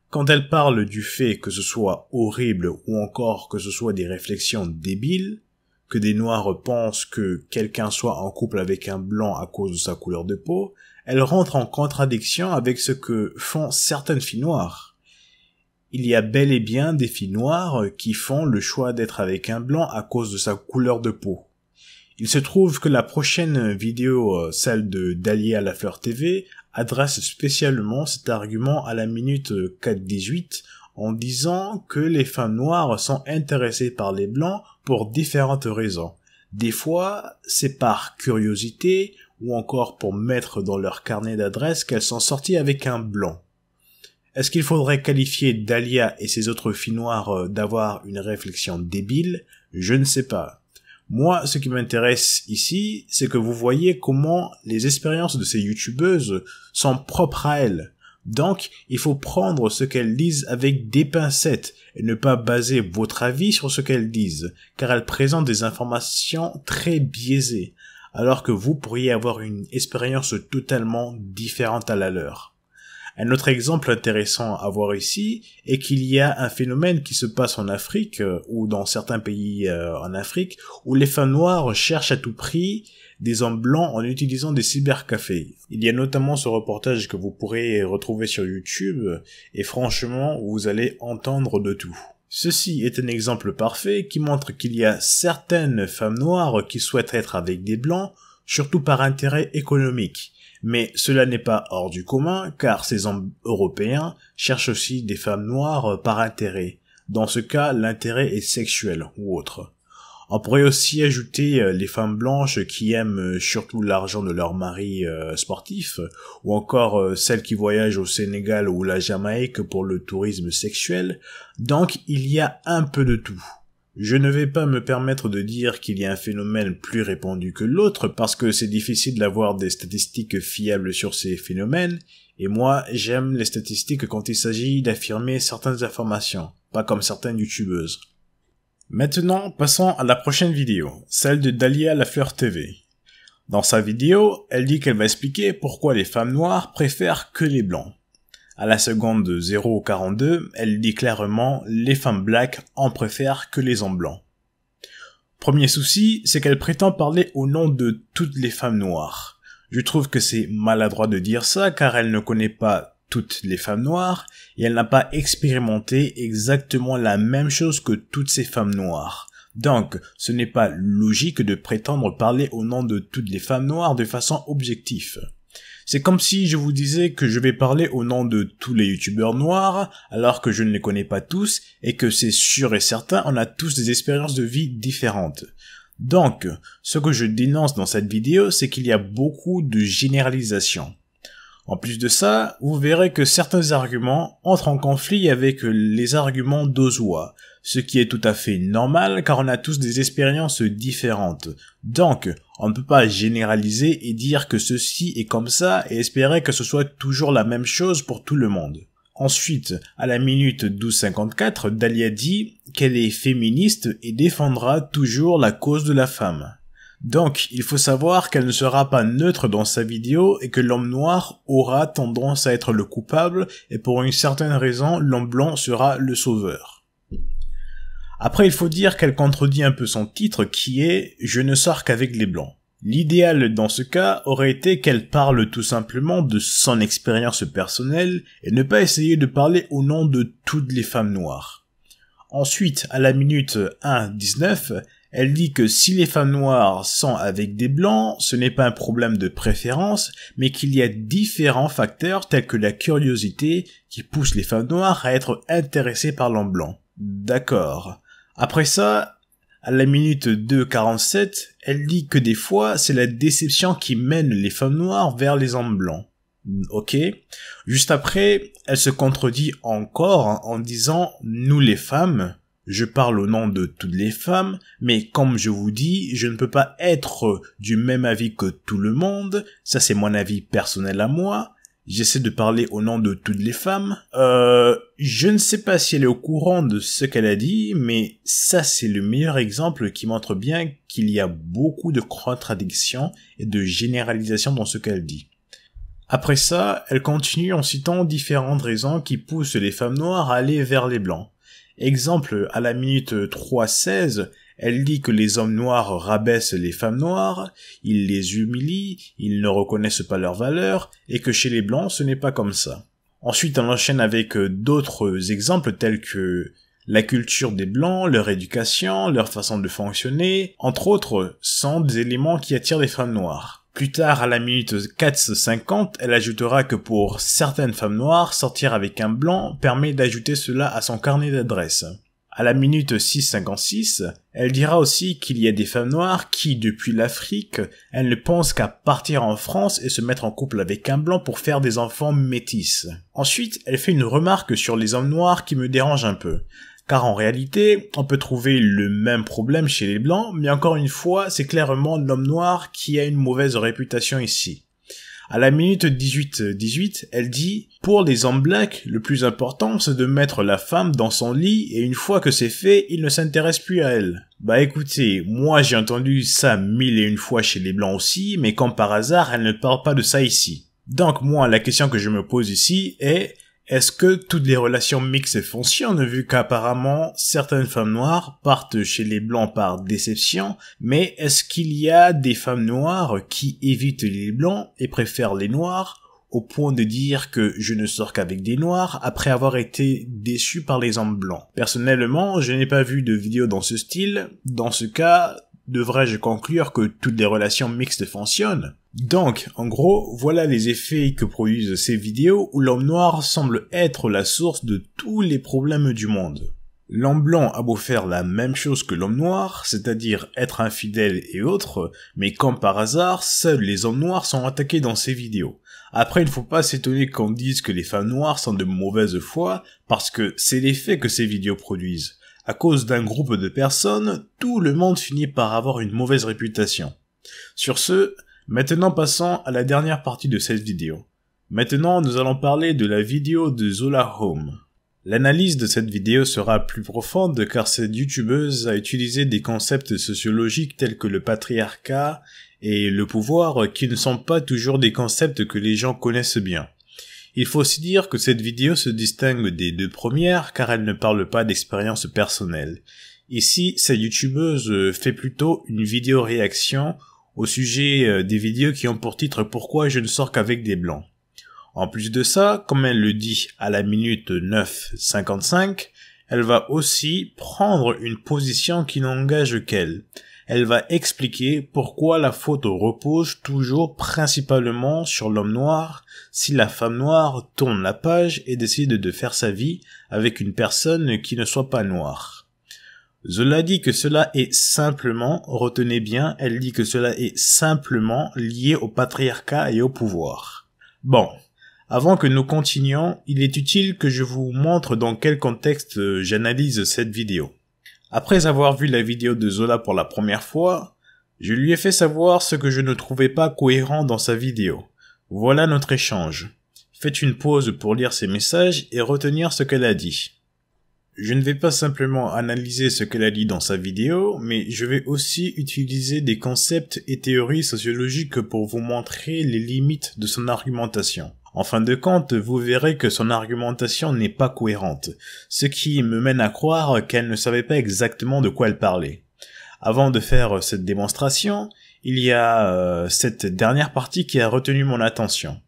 Quand elle parle du fait que ce soit horrible ou encore que ce soit des réflexions débiles, que des noirs pensent que quelqu'un soit en couple avec un blanc à cause de sa couleur de peau, elle rentre en contradiction avec ce que font certaines filles noires. Il y a bel et bien des filles noires qui font le choix d'être avec un blanc à cause de sa couleur de peau. Il se trouve que la prochaine vidéo, celle de Dahlia Lafleur TV, adresse spécialement cet argument à la minute 4:18 en disant que les femmes noires sont intéressées par les blancs pour différentes raisons. Des fois, c'est par curiosité ou encore pour mettre dans leur carnet d'adresses qu'elles sont sorties avec un blanc. Est-ce qu'il faudrait qualifier Dahlia et ses autres filles noires d'avoir une réflexion débile? Je ne sais pas. Moi, ce qui m'intéresse ici, c'est que vous voyez comment les expériences de ces youtubeuses sont propres à elles. Donc, il faut prendre ce qu'elles disent avec des pincettes et ne pas baser votre avis sur ce qu'elles disent, car elles présentent des informations très biaisées, alors que vous pourriez avoir une expérience totalement différente à la leur. Un autre exemple intéressant à voir ici est qu'il y a un phénomène qui se passe en Afrique, ou dans certains pays en Afrique, où les femmes noires cherchent à tout prix des hommes blancs en utilisant des cybercafés. Il y a notamment ce reportage que vous pourrez retrouver sur YouTube, et franchement, vous allez entendre de tout. Ceci est un exemple parfait qui montre qu'il y a certaines femmes noires qui souhaitent être avec des blancs, surtout par intérêt économique. Mais cela n'est pas hors du commun, car ces hommes européens cherchent aussi des femmes noires par intérêt. Dans ce cas, l'intérêt est sexuel ou autre. On pourrait aussi ajouter les femmes blanches qui aiment surtout l'argent de leur mari sportif, ou encore celles qui voyagent au Sénégal ou la Jamaïque pour le tourisme sexuel. Donc, il y a un peu de tout. Je ne vais pas me permettre de dire qu'il y a un phénomène plus répandu que l'autre parce que c'est difficile d'avoir des statistiques fiables sur ces phénomènes, et moi j'aime les statistiques quand il s'agit d'affirmer certaines informations, pas comme certaines youtubeuses. Maintenant, passons à la prochaine vidéo, celle de Dahlia Lafleur TV. Dans sa vidéo, elle dit qu'elle va expliquer pourquoi les femmes noires préfèrent que les blancs. À la seconde 0,42, elle dit clairement « Les femmes blacks en préfèrent que les hommes blancs ». Premier souci, c'est qu'elle prétend parler au nom de toutes les femmes noires. Je trouve que c'est maladroit de dire ça car elle ne connaît pas toutes les femmes noires et elle n'a pas expérimenté exactement la même chose que toutes ces femmes noires. Donc, ce n'est pas logique de prétendre parler au nom de toutes les femmes noires de façon objective. C'est comme si je vous disais que je vais parler au nom de tous les youtubeurs noirs, alors que je ne les connais pas tous, et que c'est sûr et certain, on a tous des expériences de vie différentes. Donc, ce que je dénonce dans cette vidéo, c'est qu'il y a beaucoup de généralisations. En plus de ça, vous verrez que certains arguments entrent en conflit avec les arguments d'Ozua, ce qui est tout à fait normal car on a tous des expériences différentes. Donc, on ne peut pas généraliser et dire que ceci est comme ça et espérer que ce soit toujours la même chose pour tout le monde. Ensuite, à la minute 12:54, Dahlia dit qu'elle est féministe et défendra toujours la cause de la femme. Donc, il faut savoir qu'elle ne sera pas neutre dans sa vidéo et que l'homme noir aura tendance à être le coupable et pour une certaine raison, l'homme blanc sera le sauveur. Après, il faut dire qu'elle contredit un peu son titre qui est « Je ne sors qu'avec les blancs ». L'idéal dans ce cas aurait été qu'elle parle tout simplement de son expérience personnelle et ne pas essayer de parler au nom de toutes les femmes noires. Ensuite, à la minute 1:19, elle dit que si les femmes noires sont avec des blancs, ce n'est pas un problème de préférence, mais qu'il y a différents facteurs tels que la curiosité qui pousse les femmes noires à être intéressées par l'homme blanc. D'accord. Après ça, à la minute 2:47, elle dit que des fois, c'est la déception qui mène les femmes noires vers les hommes blancs. Ok. Juste après, elle se contredit encore en disant « Nous les femmes », je parle au nom de toutes les femmes, mais comme je vous dis, je ne peux pas être du même avis que tout le monde, ça c'est mon avis personnel à moi, j'essaie de parler au nom de toutes les femmes. Je ne sais pas si elle est au courant de ce qu'elle a dit, mais ça c'est le meilleur exemple qui montre bien qu'il y a beaucoup de contradictions et de généralisations dans ce qu'elle dit. Après ça, elle continue en citant différentes raisons qui poussent les femmes noires à aller vers les blancs. Exemple, à la minute 3:16, elle dit que les hommes noirs rabaissent les femmes noires, ils les humilient, ils ne reconnaissent pas leur valeur, et que chez les blancs ce n'est pas comme ça. Ensuite, on enchaîne avec d'autres exemples tels que la culture des blancs, leur éducation, leur façon de fonctionner, entre autres, sont des éléments qui attirent les femmes noires. Plus tard, à la minute 4:50, elle ajoutera que pour certaines femmes noires, sortir avec un blanc permet d'ajouter cela à son carnet d'adresses. À la minute 6:56, elle dira aussi qu'il y a des femmes noires qui, depuis l'Afrique, elles ne pensent qu'à partir en France et se mettre en couple avec un blanc pour faire des enfants métis. Ensuite, elle fait une remarque sur les hommes noirs qui me dérange un peu. Car en réalité, on peut trouver le même problème chez les blancs, mais encore une fois, c'est clairement l'homme noir qui a une mauvaise réputation ici. À la minute 18:18, elle dit « Pour les hommes blacks, le plus important, c'est de mettre la femme dans son lit et une fois que c'est fait, il ne s'intéresse plus à elle. » Bah écoutez, moi j'ai entendu ça 1001 fois chez les blancs aussi, mais comme par hasard, elle ne parle pas de ça ici. Donc moi, la question que je me pose ici est... Est-ce que toutes les relations mixtes fonctionnent vu qu'apparemment certaines femmes noires partent chez les blancs par déception, mais est-ce qu'il y a des femmes noires qui évitent les blancs et préfèrent les noirs au point de dire que je ne sors qu'avec des noirs après avoir été déçu par les hommes blancs? Personnellement, je n'ai pas vu de vidéo dans ce style. Dans ce cas, devrais-je conclure que toutes les relations mixtes fonctionnent? Donc, en gros, voilà les effets que produisent ces vidéos où l'homme noir semble être la source de tous les problèmes du monde. L'homme blanc a beau faire la même chose que l'homme noir, c'est-à-dire être infidèle et autres, mais comme par hasard, seuls les hommes noirs sont attaqués dans ces vidéos. Après, il ne faut pas s'étonner qu'on dise que les femmes noires sont de mauvaise foi, parce que c'est l'effet que ces vidéos produisent. À cause d'un groupe de personnes, tout le monde finit par avoir une mauvaise réputation. Sur ce, maintenant passons à la dernière partie de cette vidéo. Maintenant, nous allons parler de la vidéo de Zola Home. L'analyse de cette vidéo sera plus profonde car cette youtubeuse a utilisé des concepts sociologiques tels que le patriarcat et le pouvoir qui ne sont pas toujours des concepts que les gens connaissent bien. Il faut aussi dire que cette vidéo se distingue des deux premières car elle ne parle pas d'expérience personnelle. Ici, cette youtubeuse fait plutôt une vidéo réaction au sujet des vidéos qui ont pour titre « Pourquoi je ne sors qu'avec des blancs ». En plus de ça, comme elle le dit à la minute 9:55, elle va aussi prendre une position qui n'engage qu'elle. elle va expliquer pourquoi la faute repose toujours principalement sur l'homme noir si la femme noire tourne la page et décide de faire sa vie avec une personne qui ne soit pas noire. Zola dit que cela est simplement, retenez bien, elle dit que cela est simplement lié au patriarcat et au pouvoir. Bon, avant que nous continuions, il est utile que je vous montre dans quel contexte j'analyse cette vidéo. Après avoir vu la vidéo de Zola pour la première fois, je lui ai fait savoir ce que je ne trouvais pas cohérent dans sa vidéo. Voilà notre échange. Faites une pause pour lire ses messages et retenir ce qu'elle a dit. Je ne vais pas simplement analyser ce qu'elle a dit dans sa vidéo, mais je vais aussi utiliser des concepts et théories sociologiques pour vous montrer les limites de son argumentation. En fin de compte, vous verrez que son argumentation n'est pas cohérente, ce qui me mène à croire qu'elle ne savait pas exactement de quoi elle parlait. Avant de faire cette démonstration, il y a cette dernière partie qui a retenu mon attention.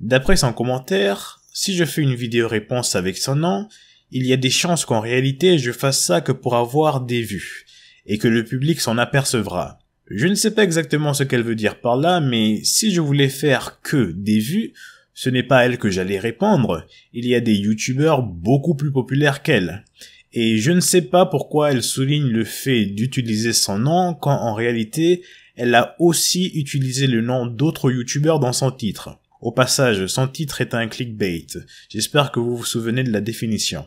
D'après son commentaire, si je fais une vidéo réponse avec son nom, il y a des chances qu'en réalité je fasse ça que pour avoir des vues, et que le public s'en apercevra. Je ne sais pas exactement ce qu'elle veut dire par là, mais si je voulais faire que des vues, ce n'est pas à elle que j'allais répondre, il y a des youtubeurs beaucoup plus populaires qu'elle. Et je ne sais pas pourquoi elle souligne le fait d'utiliser son nom quand en réalité, elle a aussi utilisé le nom d'autres youtubeurs dans son titre. Au passage, son titre est un clickbait. J'espère que vous vous souvenez de la définition.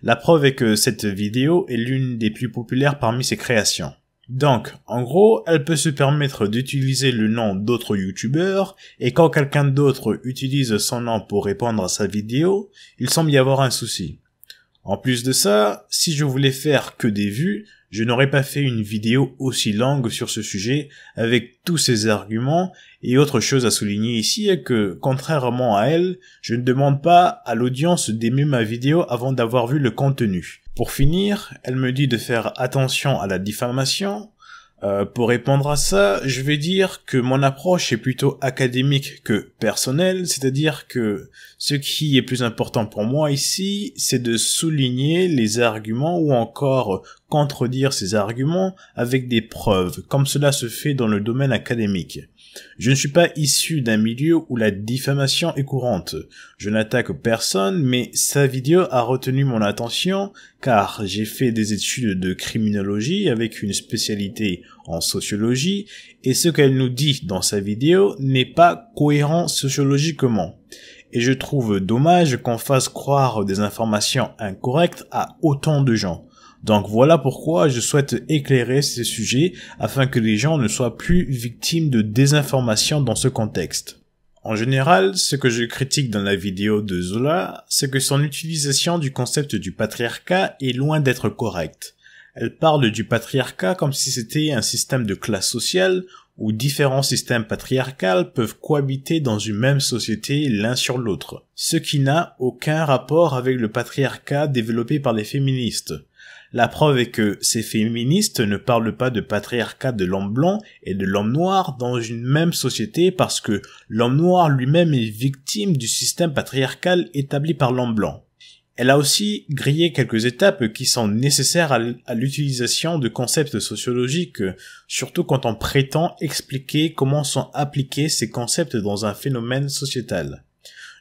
La preuve est que cette vidéo est l'une des plus populaires parmi ses créations. Donc, en gros, elle peut se permettre d'utiliser le nom d'autres youtubeurs, et quand quelqu'un d'autre utilise son nom pour répondre à sa vidéo, il semble y avoir un souci. En plus de ça, si je voulais faire que des vues, je n'aurais pas fait une vidéo aussi longue sur ce sujet, avec tous ces arguments, et autre chose à souligner ici est que, contrairement à elle, je ne demande pas à l'audience d'aimer ma vidéo avant d'avoir vu le contenu. Pour finir, elle me dit de faire attention à la diffamation. Pour répondre à ça, je vais dire que mon approche est plutôt académique que personnelle, c'est-à-dire que ce qui est plus important pour moi ici, c'est de souligner les arguments ou encore contredire ces arguments avec des preuves, comme cela se fait dans le domaine académique. Je ne suis pas issu d'un milieu où la diffamation est courante. Je n'attaque personne, mais sa vidéo a retenu mon attention car j'ai fait des études de criminologie avec une spécialité en sociologie et ce qu'elle nous dit dans sa vidéo n'est pas cohérent sociologiquement. Et je trouve dommage qu'on fasse croire des informations incorrectes à autant de gens. Donc voilà pourquoi je souhaite éclairer ces sujets afin que les gens ne soient plus victimes de désinformation dans ce contexte. En général, ce que je critique dans la vidéo de Zola, c'est que son utilisation du concept du patriarcat est loin d'être correcte. Elle parle du patriarcat comme si c'était un système de classe sociale où différents systèmes patriarcaux peuvent cohabiter dans une même société l'un sur l'autre, ce qui n'a aucun rapport avec le patriarcat développé par les féministes. La preuve est que ces féministes ne parlent pas de patriarcat de l'homme blanc et de l'homme noir dans une même société parce que l'homme noir lui-même est victime du système patriarcal établi par l'homme blanc. Elle a aussi grillé quelques étapes qui sont nécessaires à l'utilisation de concepts sociologiques, surtout quand on prétend expliquer comment sont appliqués ces concepts dans un phénomène sociétal.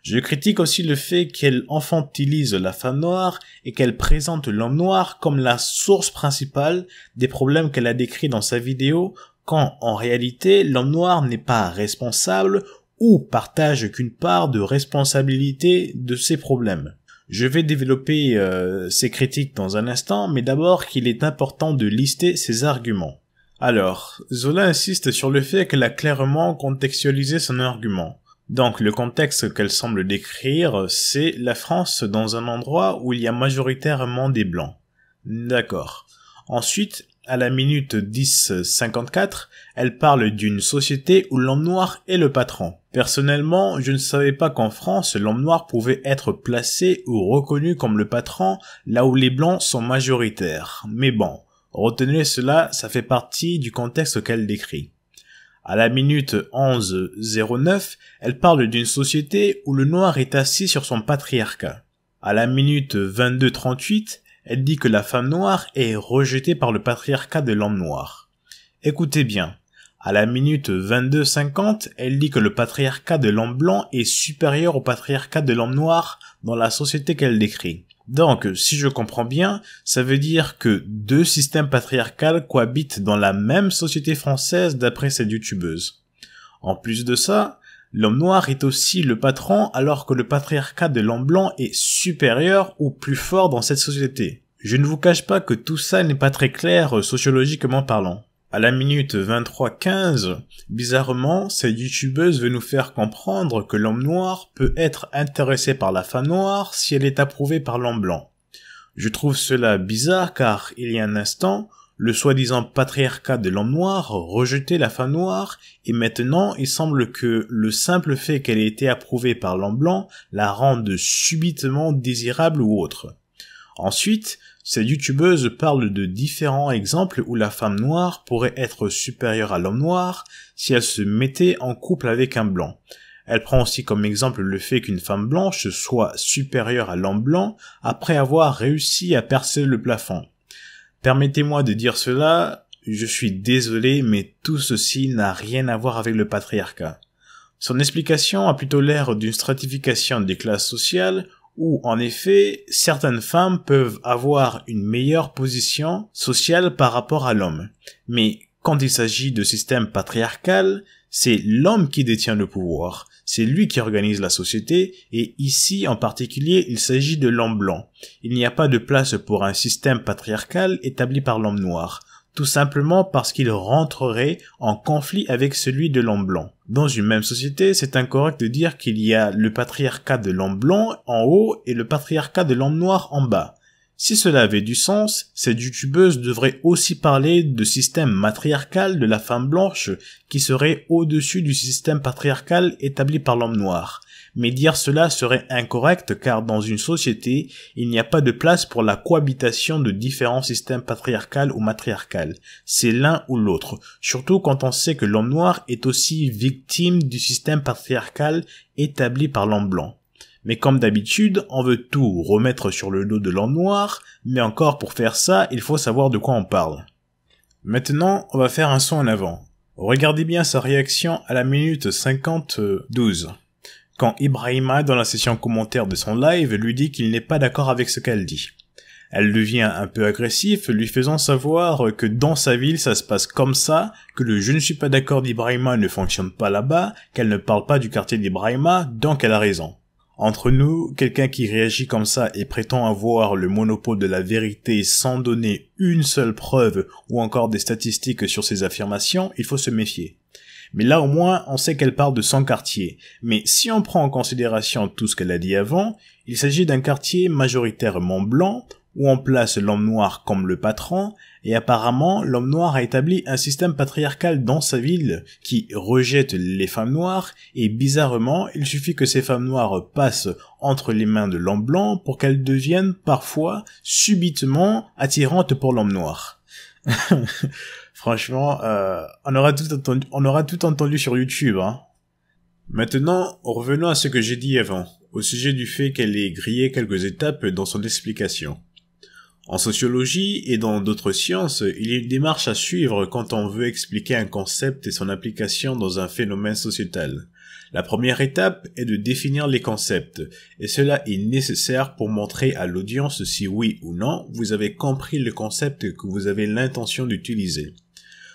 Je critique aussi le fait qu'elle infantilise la femme noire et qu'elle présente l'homme noir comme la source principale des problèmes qu'elle a décrits dans sa vidéo, quand en réalité l'homme noir n'est pas responsable ou partage qu'une part de responsabilité de ces problèmes. Je vais développer ces critiques dans un instant, mais d'abord qu'il est important de lister ses arguments. Alors, Zola insiste sur le fait qu'elle a clairement contextualisé son argument. Donc le contexte qu'elle semble décrire, c'est la France dans un endroit où il y a majoritairement des blancs. D'accord. Ensuite, à la minute 10:54, elle parle d'une société où l'homme noir est le patron. Personnellement, je ne savais pas qu'en France, l'homme noir pouvait être placé ou reconnu comme le patron là où les blancs sont majoritaires. Mais bon, retenez cela, ça fait partie du contexte qu'elle décrit. À la minute 11:09, elle parle d'une société où le noir est assis sur son patriarcat. À la minute 22:38, elle dit que la femme noire est rejetée par le patriarcat de l'homme noir. Écoutez bien. À la minute 22:50, elle dit que le patriarcat de l'homme blanc est supérieur au patriarcat de l'homme noir dans la société qu'elle décrit. Donc, si je comprends bien, ça veut dire que deux systèmes patriarcaux cohabitent dans la même société française d'après cette youtubeuse. En plus de ça, l'homme noir est aussi le patron alors que le patriarcat de l'homme blanc est supérieur ou plus fort dans cette société. Je ne vous cache pas que tout ça n'est pas très clair sociologiquement parlant. À la minute 23:15, bizarrement, cette youtubeuse veut nous faire comprendre que l'homme noir peut être intéressé par la femme noire si elle est approuvée par l'homme blanc. Je trouve cela bizarre car, il y a un instant, le soi-disant patriarcat de l'homme noir rejetait la femme noire et maintenant il semble que le simple fait qu'elle ait été approuvée par l'homme blanc la rende subitement désirable ou autre. Ensuite, cette youtubeuse parle de différents exemples où la femme noire pourrait être supérieure à l'homme noir si elle se mettait en couple avec un blanc. Elle prend aussi comme exemple le fait qu'une femme blanche soit supérieure à l'homme blanc après avoir réussi à percer le plafond. Permettez-moi de dire cela, je suis désolé, mais tout ceci n'a rien à voir avec le patriarcat. Son explication a plutôt l'air d'une stratification des classes sociales où, en effet, certaines femmes peuvent avoir une meilleure position sociale par rapport à l'homme. Mais quand il s'agit de système patriarcal, c'est l'homme qui détient le pouvoir. C'est lui qui organise la société, et ici, en particulier, il s'agit de l'homme blanc. Il n'y a pas de place pour un système patriarcal établi par l'homme noir, tout simplement parce qu'il rentrerait en conflit avec celui de l'homme blanc. Dans une même société, c'est incorrect de dire qu'il y a le patriarcat de l'homme blanc en haut et le patriarcat de l'homme noir en bas. Si cela avait du sens, cette youtubeuse devrait aussi parler de système matriarcal de la femme blanche qui serait au-dessus du système patriarcal établi par l'homme noir. Mais dire cela serait incorrect car dans une société, il n'y a pas de place pour la cohabitation de différents systèmes patriarcal ou matriarcal. C'est l'un ou l'autre, surtout quand on sait que l'homme noir est aussi victime du système patriarcal établi par l'homme blanc. Mais comme d'habitude, on veut tout remettre sur le dos de l'homme noir, mais encore pour faire ça, il faut savoir de quoi on parle. Maintenant, on va faire un saut en avant. Regardez bien sa réaction à la minute 50-12. Quand Ibrahima, dans la session commentaire de son live, lui dit qu'il n'est pas d'accord avec ce qu'elle dit. Elle devient un peu agressive, lui faisant savoir que dans sa ville ça se passe comme ça, que le « je ne suis pas d'accord » d'Ibrahima ne fonctionne pas là-bas, qu'elle ne parle pas du quartier d'Ibrahima, donc elle a raison. Entre nous, quelqu'un qui réagit comme ça et prétend avoir le monopole de la vérité sans donner une seule preuve ou encore des statistiques sur ses affirmations, il faut se méfier. Mais là au moins, on sait qu'elle parle de son quartier. Mais si on prend en considération tout ce qu'elle a dit avant, il s'agit d'un quartier majoritairement blanc, où on place l'homme noir comme le patron, et apparemment l'homme noir a établi un système patriarcal dans sa ville qui rejette les femmes noires, et bizarrement, il suffit que ces femmes noires passent entre les mains de l'homme blanc pour qu'elles deviennent parfois subitement attirantes pour l'homme noir. Franchement, on aura tout entendu sur YouTube, hein. Maintenant, revenons à ce que j'ai dit avant, au sujet du fait qu'elle ait grillé quelques étapes dans son explication. En sociologie et dans d'autres sciences, il y a une démarche à suivre quand on veut expliquer un concept et son application dans un phénomène sociétal. La première étape est de définir les concepts, et cela est nécessaire pour montrer à l'audience si oui ou non vous avez compris le concept que vous avez l'intention d'utiliser.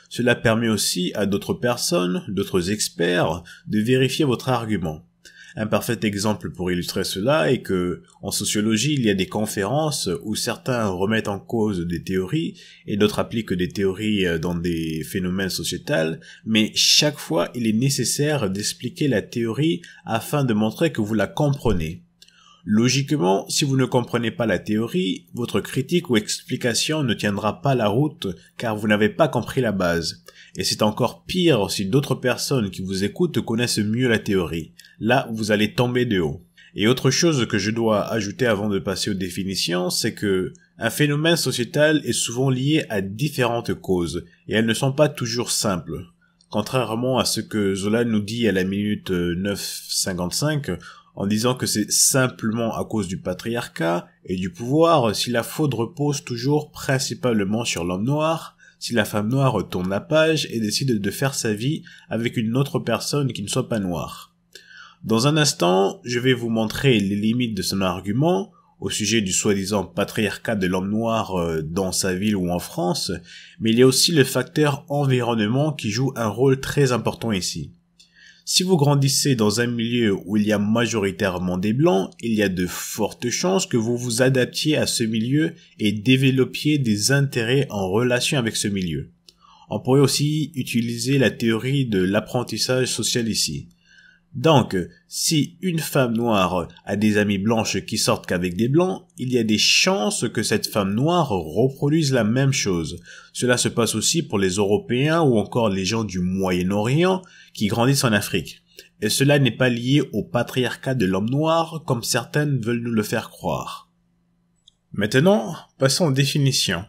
Cela permet aussi à d'autres personnes, d'autres experts, de vérifier votre argument. Un parfait exemple pour illustrer cela est que, en sociologie, il y a des conférences où certains remettent en cause des théories et d'autres appliquent des théories dans des phénomènes sociétals, mais chaque fois, il est nécessaire d'expliquer la théorie afin de montrer que vous la comprenez. Logiquement, si vous ne comprenez pas la théorie, votre critique ou explication ne tiendra pas la route car vous n'avez pas compris la base. Et c'est encore pire si d'autres personnes qui vous écoutent connaissent mieux la théorie. Là, vous allez tomber de haut. Et autre chose que je dois ajouter avant de passer aux définitions, c'est que un phénomène sociétal est souvent lié à différentes causes, et elles ne sont pas toujours simples. Contrairement à ce que Zola nous dit à la minute 9:55, en disant que c'est simplement à cause du patriarcat et du pouvoir, si la faute repose toujours principalement sur l'homme noir, si la femme noire tourne la page et décide de faire sa vie avec une autre personne qui ne soit pas noire. Dans un instant, je vais vous montrer les limites de son argument au sujet du soi-disant patriarcat de l'homme noir dans sa ville ou en France, mais il y a aussi le facteur environnement qui joue un rôle très important ici. Si vous grandissez dans un milieu où il y a majoritairement des blancs, il y a de fortes chances que vous vous adaptiez à ce milieu et développiez des intérêts en relation avec ce milieu. On pourrait aussi utiliser la théorie de l'apprentissage social ici. Donc, si une femme noire a des amies blanches qui sortent qu'avec des blancs, il y a des chances que cette femme noire reproduise la même chose. Cela se passe aussi pour les Européens ou encore les gens du Moyen-Orient qui grandissent en Afrique. Et cela n'est pas lié au patriarcat de l'homme noir comme certaines veulent nous le faire croire. Maintenant, passons aux définitions.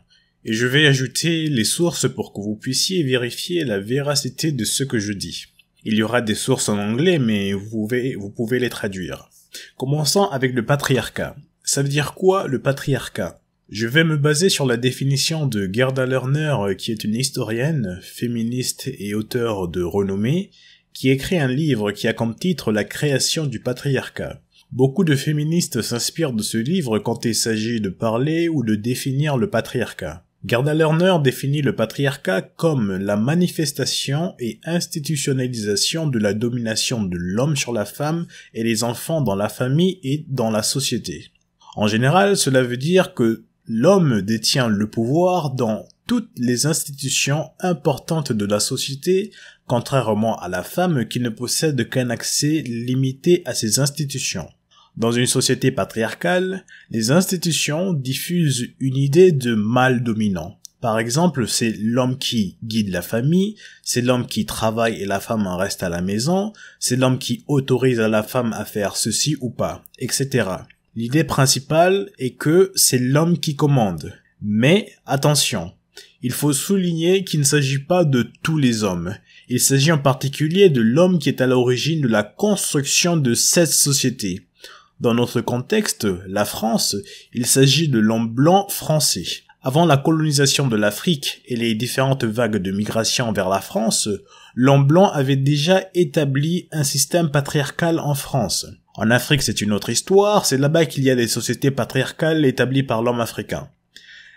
Et je vais ajouter les sources pour que vous puissiez vérifier la véracité de ce que je dis. Il y aura des sources en anglais, mais vous pouvez les traduire. Commençons avec le patriarcat. Ça veut dire quoi, le patriarcat? Je vais me baser sur la définition de Gerda Lerner, qui est une historienne, féministe et auteure de renommée, qui écrit un livre qui a comme titre La création du patriarcat. Beaucoup de féministes s'inspirent de ce livre quand il s'agit de parler ou de définir le patriarcat. Gerda Lerner définit le patriarcat comme la manifestation et institutionnalisation de la domination de l'homme sur la femme et les enfants dans la famille et dans la société. En général, cela veut dire que l'homme détient le pouvoir dans toutes les institutions importantes de la société, contrairement à la femme qui ne possède qu'un accès limité à ces institutions. Dans une société patriarcale, les institutions diffusent une idée de mâle dominant. Par exemple, c'est l'homme qui guide la famille, c'est l'homme qui travaille et la femme en reste à la maison, c'est l'homme qui autorise à la femme à faire ceci ou pas, etc. L'idée principale est que c'est l'homme qui commande. Mais, attention, il faut souligner qu'il ne s'agit pas de tous les hommes. Il s'agit en particulier de l'homme qui est à l'origine de la construction de cette société. Dans notre contexte, la France, il s'agit de l'homme blanc français. Avant la colonisation de l'Afrique et les différentes vagues de migration vers la France, l'homme blanc avait déjà établi un système patriarcal en France. En Afrique, c'est une autre histoire, c'est là-bas qu'il y a des sociétés patriarcales établies par l'homme africain.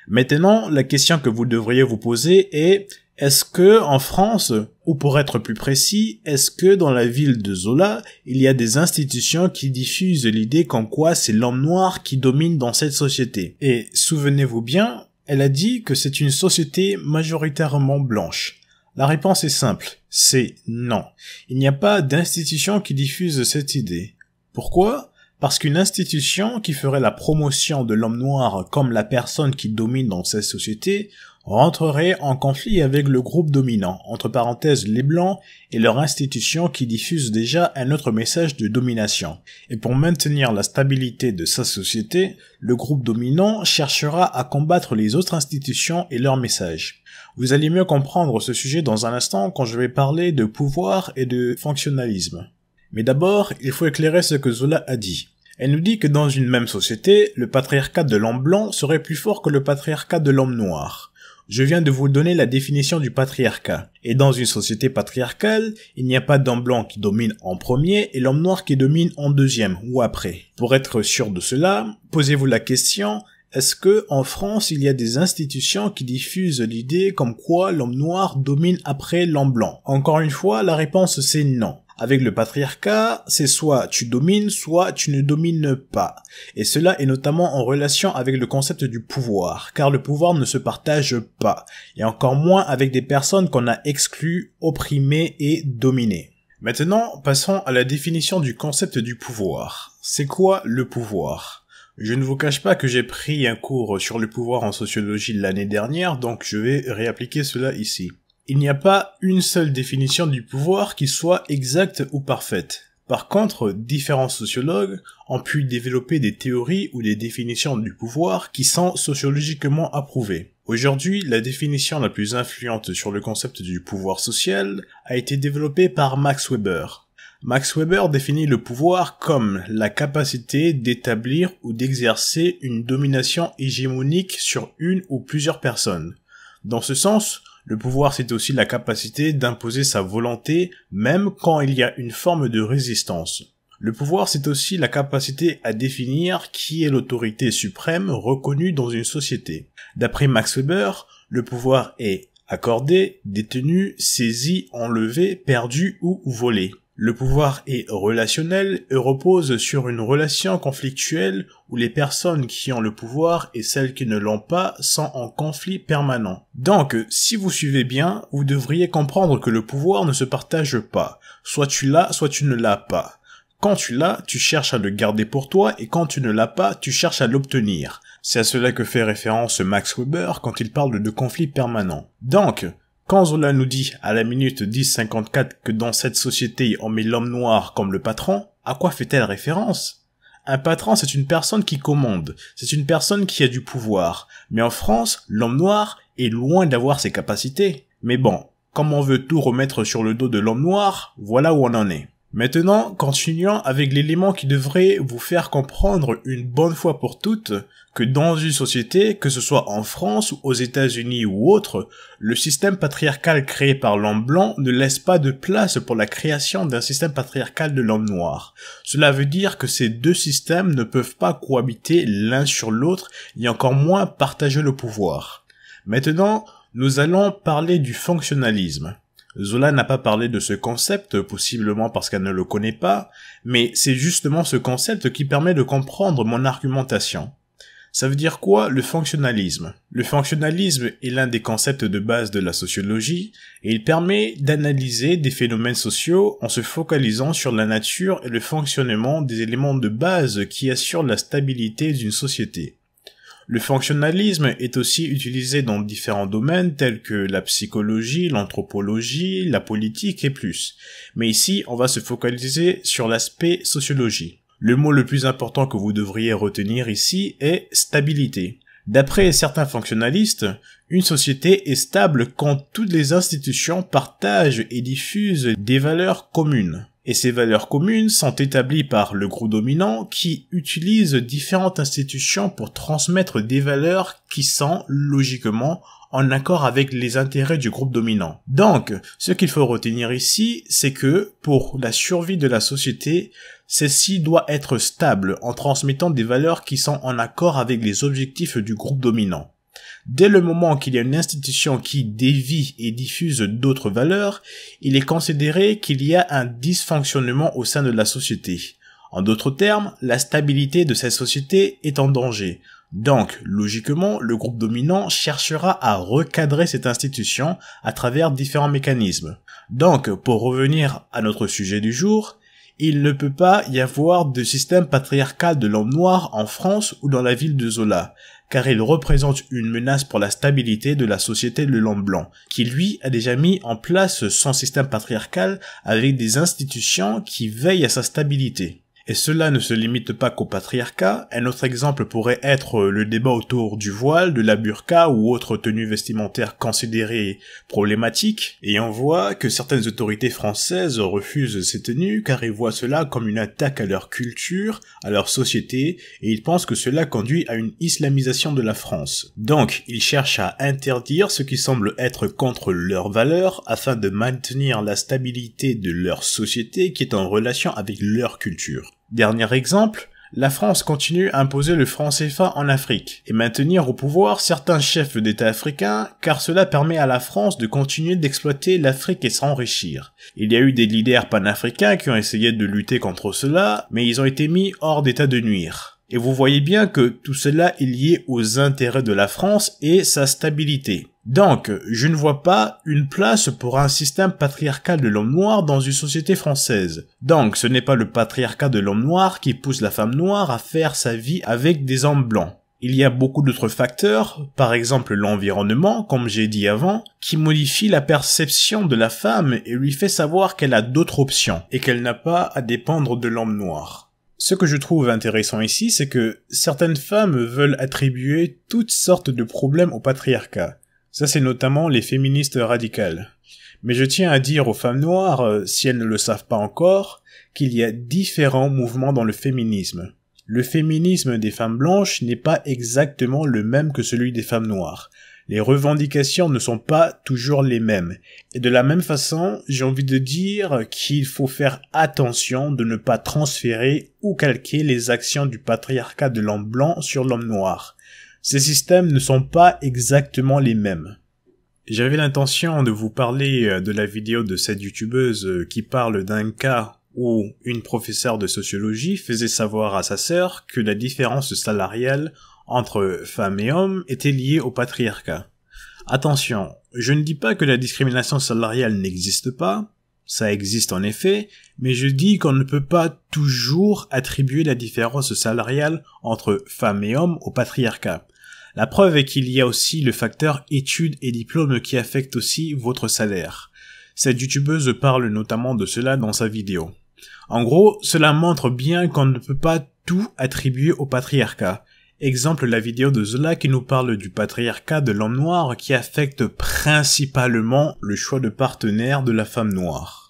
Maintenant, la question que vous devriez vous poser est: est-ce que, en France, ou pour être plus précis, est-ce que dans la ville de Zola, il y a des institutions qui diffusent l'idée comme quoi c'est l'homme noir qui domine dans cette société? Et souvenez-vous bien, elle a dit que c'est une société majoritairement blanche. La réponse est simple, c'est non. Il n'y a pas d'institution qui diffuse cette idée. Pourquoi? Parce qu'une institution qui ferait la promotion de l'homme noir comme la personne qui domine dans cette société rentrerait en conflit avec le groupe dominant, entre parenthèses les blancs, et leur institution qui diffuse déjà un autre message de domination. Et pour maintenir la stabilité de sa société, le groupe dominant cherchera à combattre les autres institutions et leurs messages. Vous allez mieux comprendre ce sujet dans un instant quand je vais parler de pouvoir et de fonctionnalisme. Mais d'abord, il faut éclairer ce que Zola a dit. Elle nous dit que dans une même société, le patriarcat de l'homme blanc serait plus fort que le patriarcat de l'homme noir. Je viens de vous donner la définition du patriarcat. Et dans une société patriarcale, il n'y a pas d'homme blanc qui domine en premier et l'homme noir qui domine en deuxième ou après. Pour être sûr de cela, posez-vous la question: est-ce que, en France, il y a des institutions qui diffusent l'idée comme quoi l'homme noir domine après l'homme blanc? Encore une fois, la réponse c'est non. Avec le patriarcat, c'est soit tu domines, soit tu ne domines pas. Et cela est notamment en relation avec le concept du pouvoir, car le pouvoir ne se partage pas, et encore moins avec des personnes qu'on a exclues, opprimées et dominées. Maintenant, passons à la définition du concept du pouvoir. C'est quoi le pouvoir? Je ne vous cache pas que j'ai pris un cours sur le pouvoir en sociologie l'année dernière, donc je vais réappliquer cela ici. Il n'y a pas une seule définition du pouvoir qui soit exacte ou parfaite. Par contre, différents sociologues ont pu développer des théories ou des définitions du pouvoir qui sont sociologiquement approuvées. Aujourd'hui, la définition la plus influente sur le concept du pouvoir social a été développée par Max Weber. Max Weber définit le pouvoir comme la capacité d'établir ou d'exercer une domination hégémonique sur une ou plusieurs personnes. Dans ce sens, le pouvoir c'est aussi la capacité d'imposer sa volonté même quand il y a une forme de résistance. Le pouvoir c'est aussi la capacité à définir qui est l'autorité suprême reconnue dans une société. D'après Max Weber, le pouvoir est accordé, détenu, saisi, enlevé, perdu ou volé. Le pouvoir est relationnel et repose sur une relation conflictuelle où les personnes qui ont le pouvoir et celles qui ne l'ont pas sont en conflit permanent. Donc, si vous suivez bien, vous devriez comprendre que le pouvoir ne se partage pas. Soit tu l'as, soit tu ne l'as pas. Quand tu l'as, tu cherches à le garder pour toi et quand tu ne l'as pas, tu cherches à l'obtenir. C'est à cela que fait référence Max Weber quand il parle de conflit permanent. Donc, quand Zola nous dit à la minute 10:54 que dans cette société on met l'homme noir comme le patron, à quoi fait-elle référence? Un patron c'est une personne qui commande, c'est une personne qui a du pouvoir. Mais en France, l'homme noir est loin d'avoir ses capacités. Mais bon, comme on veut tout remettre sur le dos de l'homme noir, voilà où on en est. Maintenant, continuons avec l'élément qui devrait vous faire comprendre une bonne fois pour toutes que dans une société, que ce soit en France ou aux États-Unis ou autre, le système patriarcal créé par l'homme blanc ne laisse pas de place pour la création d'un système patriarcal de l'homme noir. Cela veut dire que ces deux systèmes ne peuvent pas cohabiter l'un sur l'autre et encore moins partager le pouvoir. Maintenant, nous allons parler du fonctionnalisme. Zola n'a pas parlé de ce concept, possiblement parce qu'elle ne le connaît pas, mais c'est justement ce concept qui permet de comprendre mon argumentation. Ça veut dire quoi, le fonctionnalisme? Le fonctionnalisme est l'un des concepts de base de la sociologie, et il permet d'analyser des phénomènes sociaux en se focalisant sur la nature et le fonctionnement des éléments de base qui assurent la stabilité d'une société. Le fonctionnalisme est aussi utilisé dans différents domaines tels que la psychologie, l'anthropologie, la politique et plus. Mais ici, on va se focaliser sur l'aspect sociologie. Le mot le plus important que vous devriez retenir ici est stabilité. D'après certains fonctionnalistes, une société est stable quand toutes les institutions partagent et diffusent des valeurs communes. Et ces valeurs communes sont établies par le groupe dominant qui utilise différentes institutions pour transmettre des valeurs qui sont, logiquement, en accord avec les intérêts du groupe dominant. Donc, ce qu'il faut retenir ici, c'est que, pour la survie de la société, celle-ci doit être stable en transmettant des valeurs qui sont en accord avec les objectifs du groupe dominant. Dès le moment qu'il y a une institution qui dévie et diffuse d'autres valeurs, il est considéré qu'il y a un dysfonctionnement au sein de la société. En d'autres termes, la stabilité de cette société est en danger. Donc, logiquement, le groupe dominant cherchera à recadrer cette institution à travers différents mécanismes. Donc, pour revenir à notre sujet du jour, il ne peut pas y avoir de système patriarcal de l'homme noir en France ou dans la ville de Zola, car il représente une menace pour la stabilité de la société de l'homme blanc, qui lui a déjà mis en place son système patriarcal avec des institutions qui veillent à sa stabilité. Et cela ne se limite pas qu'au patriarcat. Un autre exemple pourrait être le débat autour du voile, de la burqa ou autres tenues vestimentaires considérées problématiques. Et on voit que certaines autorités françaises refusent ces tenues car ils voient cela comme une attaque à leur culture, à leur société, et ils pensent que cela conduit à une islamisation de la France. Donc, ils cherchent à interdire ce qui semble être contre leurs valeurs afin de maintenir la stabilité de leur société qui est en relation avec leur culture. Dernier exemple, la France continue à imposer le franc CFA en Afrique et maintenir au pouvoir certains chefs d'État africains car cela permet à la France de continuer d'exploiter l'Afrique et s'enrichir. Il y a eu des leaders panafricains qui ont essayé de lutter contre cela, mais ils ont été mis hors d'état de nuire. Et vous voyez bien que tout cela est lié aux intérêts de la France et sa stabilité. Donc, je ne vois pas une place pour un système patriarcal de l'homme noir dans une société française. Donc, ce n'est pas le patriarcat de l'homme noir qui pousse la femme noire à faire sa vie avec des hommes blancs. Il y a beaucoup d'autres facteurs, par exemple l'environnement, comme j'ai dit avant, qui modifie la perception de la femme et lui fait savoir qu'elle a d'autres options et qu'elle n'a pas à dépendre de l'homme noir. Ce que je trouve intéressant ici, c'est que certaines femmes veulent attribuer toutes sortes de problèmes au patriarcat. Ça, c'est notamment les féministes radicales. Mais je tiens à dire aux femmes noires, si elles ne le savent pas encore, qu'il y a différents mouvements dans le féminisme. Le féminisme des femmes blanches n'est pas exactement le même que celui des femmes noires. Les revendications ne sont pas toujours les mêmes. Et de la même façon, j'ai envie de dire qu'il faut faire attention de ne pas transférer ou calquer les actions du patriarcat de l'homme blanc sur l'homme noir. Ces systèmes ne sont pas exactement les mêmes. J'avais l'intention de vous parler de la vidéo de cette youtubeuse qui parle d'un cas où une professeure de sociologie faisait savoir à sa sœur que la différence salariale entre femmes et hommes était liée au patriarcat. Attention, je ne dis pas que la discrimination salariale n'existe pas, ça existe en effet, mais je dis qu'on ne peut pas toujours attribuer la différence salariale entre femmes et hommes au patriarcat. La preuve est qu'il y a aussi le facteur études et diplômes qui affecte aussi votre salaire. Cette youtubeuse parle notamment de cela dans sa vidéo. En gros, cela montre bien qu'on ne peut pas tout attribuer au patriarcat. Exemple, la vidéo de Zola qui nous parle du patriarcat de l'homme noir qui affecte principalement le choix de partenaire de la femme noire.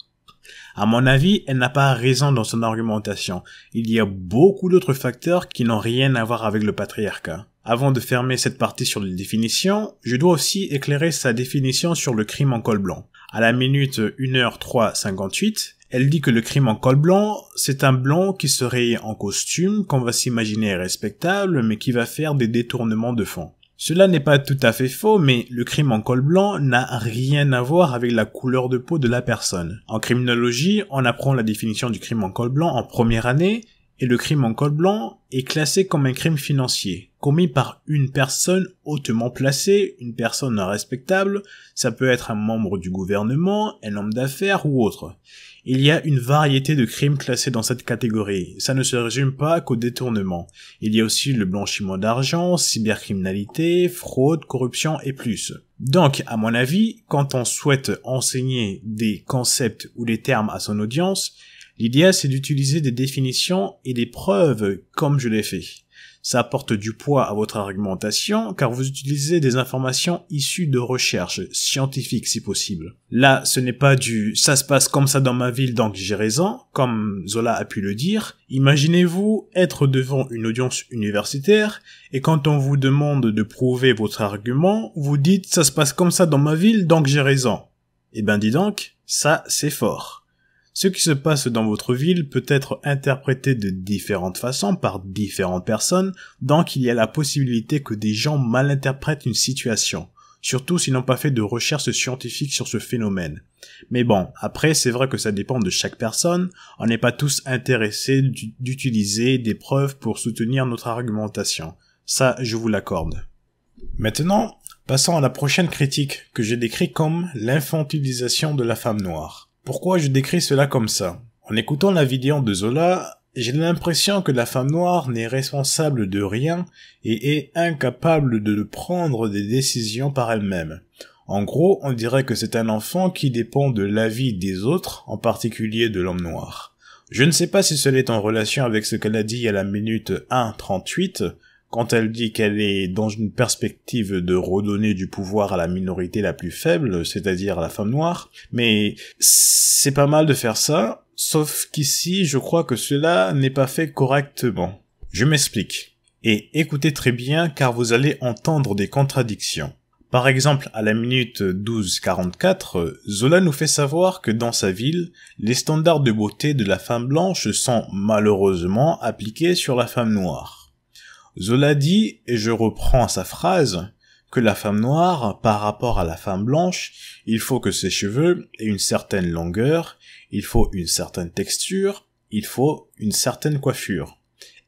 À mon avis, elle n'a pas raison dans son argumentation. Il y a beaucoup d'autres facteurs qui n'ont rien à voir avec le patriarcat. Avant de fermer cette partie sur les définitions, je dois aussi éclairer sa définition sur le crime en col blanc. À la minute 1h03:58, elle dit que le crime en col blanc, c'est un blanc qui serait en costume, qu'on va s'imaginer respectable, mais qui va faire des détournements de fond. Cela n'est pas tout à fait faux, mais le crime en col blanc n'a rien à voir avec la couleur de peau de la personne. En criminologie, on apprend la définition du crime en col blanc en première année, et le crime en col blanc est classé comme un crime financier, commis par une personne hautement placée, une personne respectable, ça peut être un membre du gouvernement, un homme d'affaires ou autre. Il y a une variété de crimes classés dans cette catégorie, ça ne se résume pas qu'au détournement. Il y a aussi le blanchiment d'argent, cybercriminalité, fraude, corruption et plus. Donc, à mon avis, quand on souhaite enseigner des concepts ou des termes à son audience, l'idéal c'est d'utiliser des définitions et des preuves comme je l'ai fait. Ça apporte du poids à votre argumentation car vous utilisez des informations issues de recherches scientifiques si possible. Là, ce n'est pas du « ça se passe comme ça dans ma ville donc j'ai raison » comme Zola a pu le dire. Imaginez-vous être devant une audience universitaire et quand on vous demande de prouver votre argument, vous dites « ça se passe comme ça dans ma ville donc j'ai raison ». Eh ben dis donc, ça c'est fort. Ce qui se passe dans votre ville peut être interprété de différentes façons par différentes personnes, donc il y a la possibilité que des gens mal interprètent une situation, surtout s'ils n'ont pas fait de recherche scientifique sur ce phénomène. Mais bon, après c'est vrai que ça dépend de chaque personne, on n'est pas tous intéressés d'utiliser des preuves pour soutenir notre argumentation. Ça, je vous l'accorde. Maintenant, passons à la prochaine critique que j'ai décrit comme l'infantilisation de la femme noire. Pourquoi je décris cela comme ça? En écoutant la vidéo de Zola, j'ai l'impression que la femme noire n'est responsable de rien et est incapable de prendre des décisions par elle-même. En gros, on dirait que c'est un enfant qui dépend de l'avis des autres, en particulier de l'homme noir. Je ne sais pas si cela est en relation avec ce qu'elle a dit à la minute 1:38, quand elle dit qu'elle est dans une perspective de redonner du pouvoir à la minorité la plus faible, c'est-à-dire la femme noire, mais c'est pas mal de faire ça, sauf qu'ici, je crois que cela n'est pas fait correctement. Je m'explique. Et écoutez très bien car vous allez entendre des contradictions. Par exemple, à la minute 12:44, Zola nous fait savoir que dans sa ville, les standards de beauté de la femme blanche sont malheureusement appliqués sur la femme noire. Zola dit, et je reprends sa phrase, que la femme noire, par rapport à la femme blanche, il faut que ses cheveux aient une certaine longueur, il faut une certaine texture, il faut une certaine coiffure.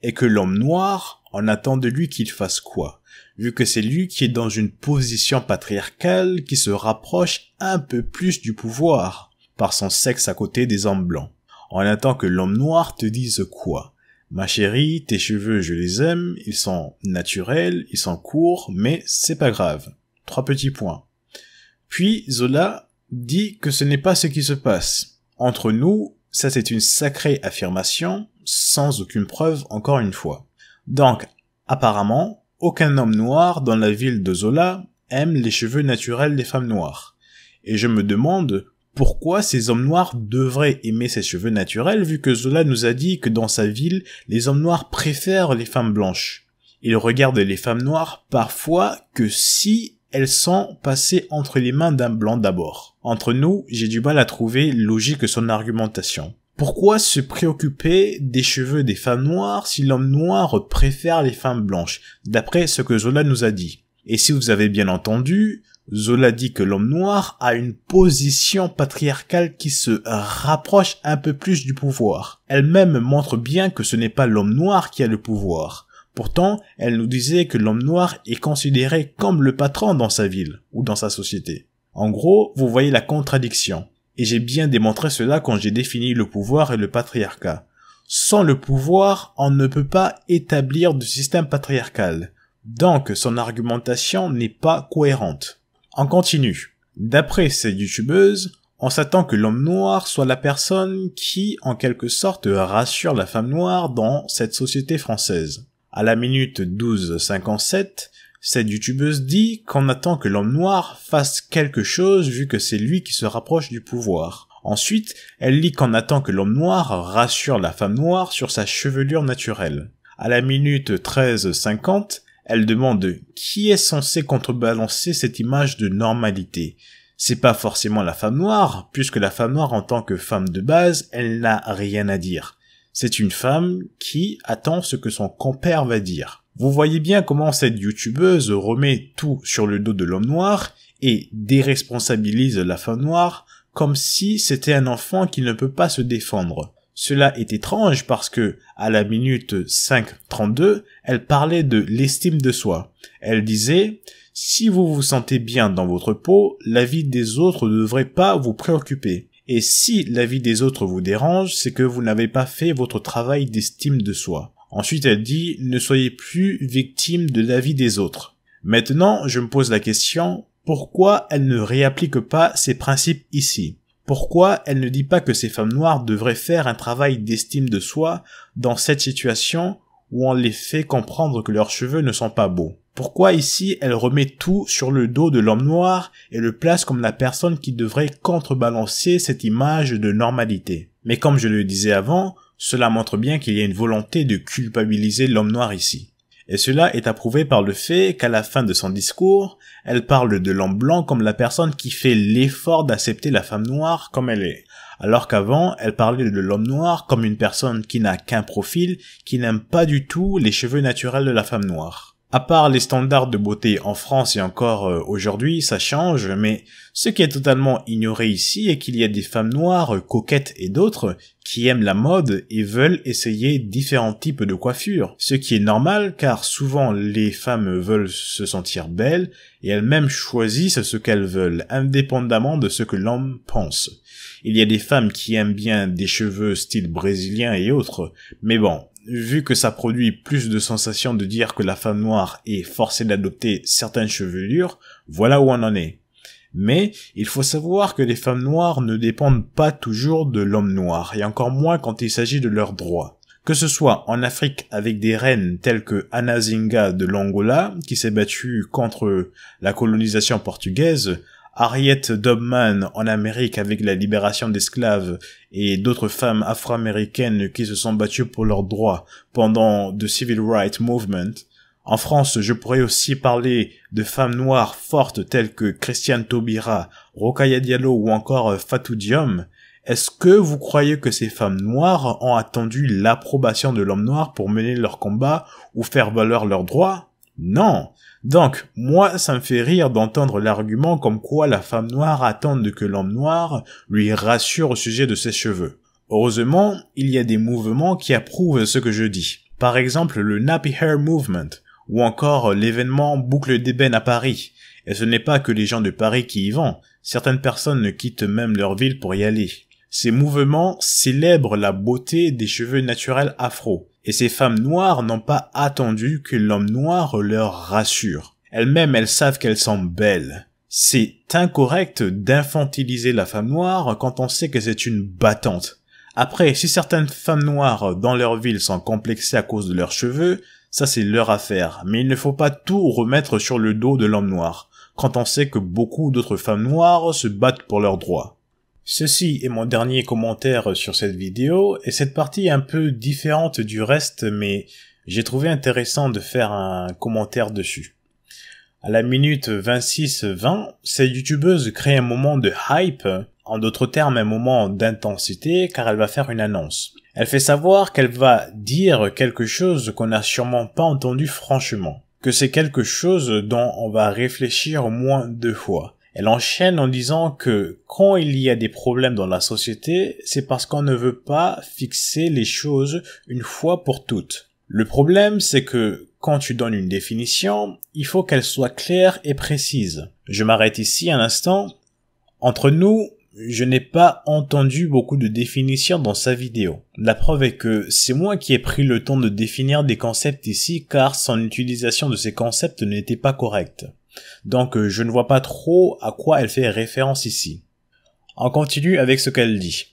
Et que l'homme noir, on attend de lui qu'il fasse quoi? Vu que c'est lui qui est dans une position patriarcale qui se rapproche un peu plus du pouvoir, par son sexe à côté des hommes blancs. On attend que l'homme noir te dise quoi? Ma chérie, tes cheveux, je les aime, ils sont naturels, ils sont courts, mais c'est pas grave. 3 petits points. Puis Zola dit que ce n'est pas ce qui se passe. Entre nous, ça c'est une sacrée affirmation, sans aucune preuve encore une fois. Donc, apparemment, aucun homme noir dans la ville de Zola aime les cheveux naturels des femmes noires. Et je me demande pourquoi ces hommes noirs devraient aimer ces cheveux naturels vu que Zola nous a dit que dans sa ville, les hommes noirs préfèrent les femmes blanches. Ils regardent les femmes noires parfois que si elles sont passées entre les mains d'un blanc d'abord. Entre nous, j'ai du mal à trouver logique son argumentation. Pourquoi se préoccuper des cheveux des femmes noires si l'homme noir préfère les femmes blanches, d'après ce que Zola nous a dit? Et si vous avez bien entendu, Zola dit que l'homme noir a une position patriarcale qui se rapproche un peu plus du pouvoir. Elle-même montre bien que ce n'est pas l'homme noir qui a le pouvoir. Pourtant, elle nous disait que l'homme noir est considéré comme le patron dans sa ville ou dans sa société. En gros, vous voyez la contradiction. Et j'ai bien démontré cela quand j'ai défini le pouvoir et le patriarcat. Sans le pouvoir, on ne peut pas établir de système patriarcal. Donc, son argumentation n'est pas cohérente. On continue. D'après cette youtubeuse, on s'attend que l'homme noir soit la personne qui, en quelque sorte, rassure la femme noire dans cette société française. À la minute 12:57, cette youtubeuse dit qu'on attend que l'homme noir fasse quelque chose vu que c'est lui qui se rapproche du pouvoir. Ensuite, elle lit qu'on attend que l'homme noir rassure la femme noire sur sa chevelure naturelle. À la minute 13:50, elle demande qui est censé contrebalancer cette image de normalité. C'est pas forcément la femme noire, puisque la femme noire en tant que femme de base, elle n'a rien à dire. C'est une femme qui attend ce que son compère va dire. Vous voyez bien comment cette youtubeuse remet tout sur le dos de l'homme noir et déresponsabilise la femme noire comme si c'était un enfant qui ne peut pas se défendre. Cela est étrange parce que, à la minute 5:32, elle parlait de l'estime de soi. Elle disait « Si vous vous sentez bien dans votre peau, la vie des autres ne devrait pas vous préoccuper. Et si la vie des autres vous dérange, c'est que vous n'avez pas fait votre travail d'estime de soi. » Ensuite, elle dit « Ne soyez plus victime de l'avis des autres. » Maintenant, je me pose la question, pourquoi elle ne réapplique pas ces principes ici? Pourquoi elle ne dit pas que ces femmes noires devraient faire un travail d'estime de soi dans cette situation où on les fait comprendre que leurs cheveux ne sont pas beaux? Pourquoi ici elle remet tout sur le dos de l'homme noir et le place comme la personne qui devrait contrebalancer cette image de normalité? Mais comme je le disais avant, cela montre bien qu'il y a une volonté de culpabiliser l'homme noir ici. Et cela est approuvé par le fait qu'à la fin de son discours, elle parle de l'homme blanc comme la personne qui fait l'effort d'accepter la femme noire comme elle est. Alors qu'avant, elle parlait de l'homme noir comme une personne qui n'a qu'un profil, qui n'aime pas du tout les cheveux naturels de la femme noire. À part les standards de beauté en France et encore aujourd'hui, ça change, mais ce qui est totalement ignoré ici est qu'il y a des femmes noires, coquettes et d'autres, qui aiment la mode et veulent essayer différents types de coiffures. Ce qui est normal car souvent les femmes veulent se sentir belles et elles-mêmes choisissent ce qu'elles veulent, indépendamment de ce que l'homme pense. Il y a des femmes qui aiment bien des cheveux style brésilien et autres, mais bon, vu que ça produit plus de sensations de dire que la femme noire est forcée d'adopter certaines chevelures, voilà où on en est. Mais il faut savoir que les femmes noires ne dépendent pas toujours de l'homme noir, et encore moins quand il s'agit de leurs droits. Que ce soit en Afrique avec des reines telles que Ana Zinga de l'Angola, qui s'est battue contre la colonisation portugaise, Harriet Tubman en Amérique avec la libération d'esclaves et d'autres femmes afro-américaines qui se sont battues pour leurs droits pendant the Civil Rights Movement. En France, je pourrais aussi parler de femmes noires fortes telles que Christiane Taubira, Rokhaya Diallo ou encore Fatou Diom. Est-ce que vous croyez que ces femmes noires ont attendu l'approbation de l'homme noir pour mener leur combat ou faire valoir leurs droits? Non. Donc, moi, ça me fait rire d'entendre l'argument comme quoi la femme noire attend que l'homme noir lui rassure au sujet de ses cheveux. Heureusement, il y a des mouvements qui approuvent ce que je dis. Par exemple, le Nappy Hair Movement, ou encore l'événement Boucle d'ébène à Paris. Et ce n'est pas que les gens de Paris qui y vont, certaines personnes quittent même leur ville pour y aller. Ces mouvements célèbrent la beauté des cheveux naturels afro. Et ces femmes noires n'ont pas attendu que l'homme noir leur rassure. Elles-mêmes, elles savent qu'elles sont belles. C'est incorrect d'infantiliser la femme noire quand on sait que c'est une battante. Après, si certaines femmes noires dans leur ville sont complexées à cause de leurs cheveux, ça c'est leur affaire. Mais il ne faut pas tout remettre sur le dos de l'homme noir, quand on sait que beaucoup d'autres femmes noires se battent pour leurs droits. Ceci est mon dernier commentaire sur cette vidéo, et cette partie est un peu différente du reste, mais j'ai trouvé intéressant de faire un commentaire dessus. À la minute 26-20, cette youtubeuse crée un moment de hype, en d'autres termes un moment d'intensité, car elle va faire une annonce. Elle fait savoir qu'elle va dire quelque chose qu'on n'a sûrement pas entendu franchement, que c'est quelque chose dont on va réfléchir au moins 2 fois. Elle enchaîne en disant que quand il y a des problèmes dans la société, c'est parce qu'on ne veut pas fixer les choses une fois pour toutes. Le problème, c'est que quand tu donnes une définition, il faut qu'elle soit claire et précise. Je m'arrête ici un instant. Entre nous, je n'ai pas entendu beaucoup de définitions dans sa vidéo. La preuve est que c'est moi qui ai pris le temps de définir des concepts ici car son utilisation de ces concepts n'était pas correcte. Donc je ne vois pas trop à quoi elle fait référence ici. On continue avec ce qu'elle dit.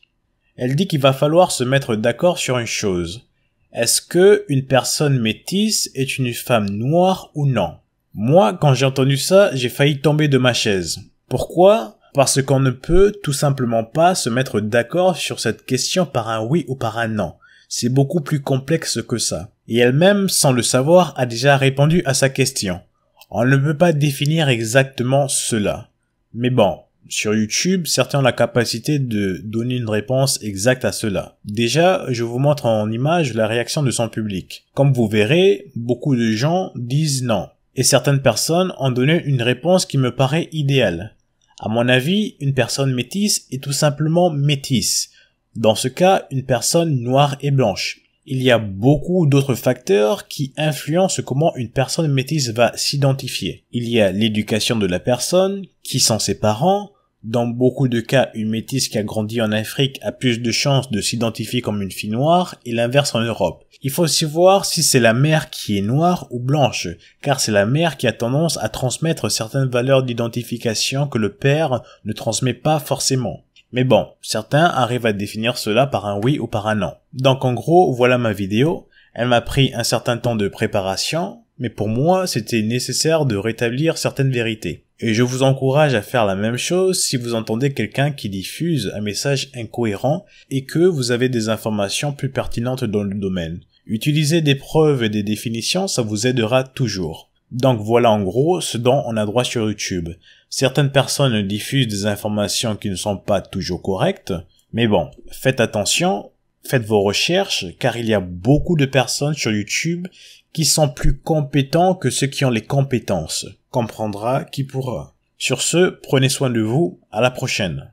Elle dit qu'il va falloir se mettre d'accord sur une chose. Est-ce que une personne métisse est une femme noire ou non? Moi, quand j'ai entendu ça, j'ai failli tomber de ma chaise. Pourquoi? Parce qu'on ne peut tout simplement pas se mettre d'accord sur cette question par un oui ou par un non. C'est beaucoup plus complexe que ça. Et elle-même, sans le savoir, a déjà répondu à sa question. On ne peut pas définir exactement cela. Mais bon, sur YouTube, certains ont la capacité de donner une réponse exacte à cela. Déjà, je vous montre en image la réaction de son public. Comme vous verrez, beaucoup de gens disent non. Et certaines personnes ont donné une réponse qui me paraît idéale. À mon avis, une personne métisse est tout simplement métisse. Dans ce cas, une personne noire et blanche. Il y a beaucoup d'autres facteurs qui influencent comment une personne métisse va s'identifier. Il y a l'éducation de la personne, qui sont ses parents. Dans beaucoup de cas, une métisse qui a grandi en Afrique a plus de chances de s'identifier comme une fille noire et l'inverse en Europe. Il faut aussi voir si c'est la mère qui est noire ou blanche, car c'est la mère qui a tendance à transmettre certaines valeurs d'identification que le père ne transmet pas forcément. Mais bon, certains arrivent à définir cela par un oui ou par un non. Donc en gros, voilà ma vidéo. Elle m'a pris un certain temps de préparation, mais pour moi, c'était nécessaire de rétablir certaines vérités. Et je vous encourage à faire la même chose si vous entendez quelqu'un qui diffuse un message incohérent et que vous avez des informations plus pertinentes dans le domaine. Utilisez des preuves et des définitions, ça vous aidera toujours. Donc voilà en gros ce dont on a droit sur YouTube. Certaines personnes diffusent des informations qui ne sont pas toujours correctes, mais bon, faites attention, faites vos recherches, car il y a beaucoup de personnes sur YouTube qui sont plus compétents que ceux qui ont les compétences. Comprendra qui pourra. Sur ce, prenez soin de vous, à la prochaine.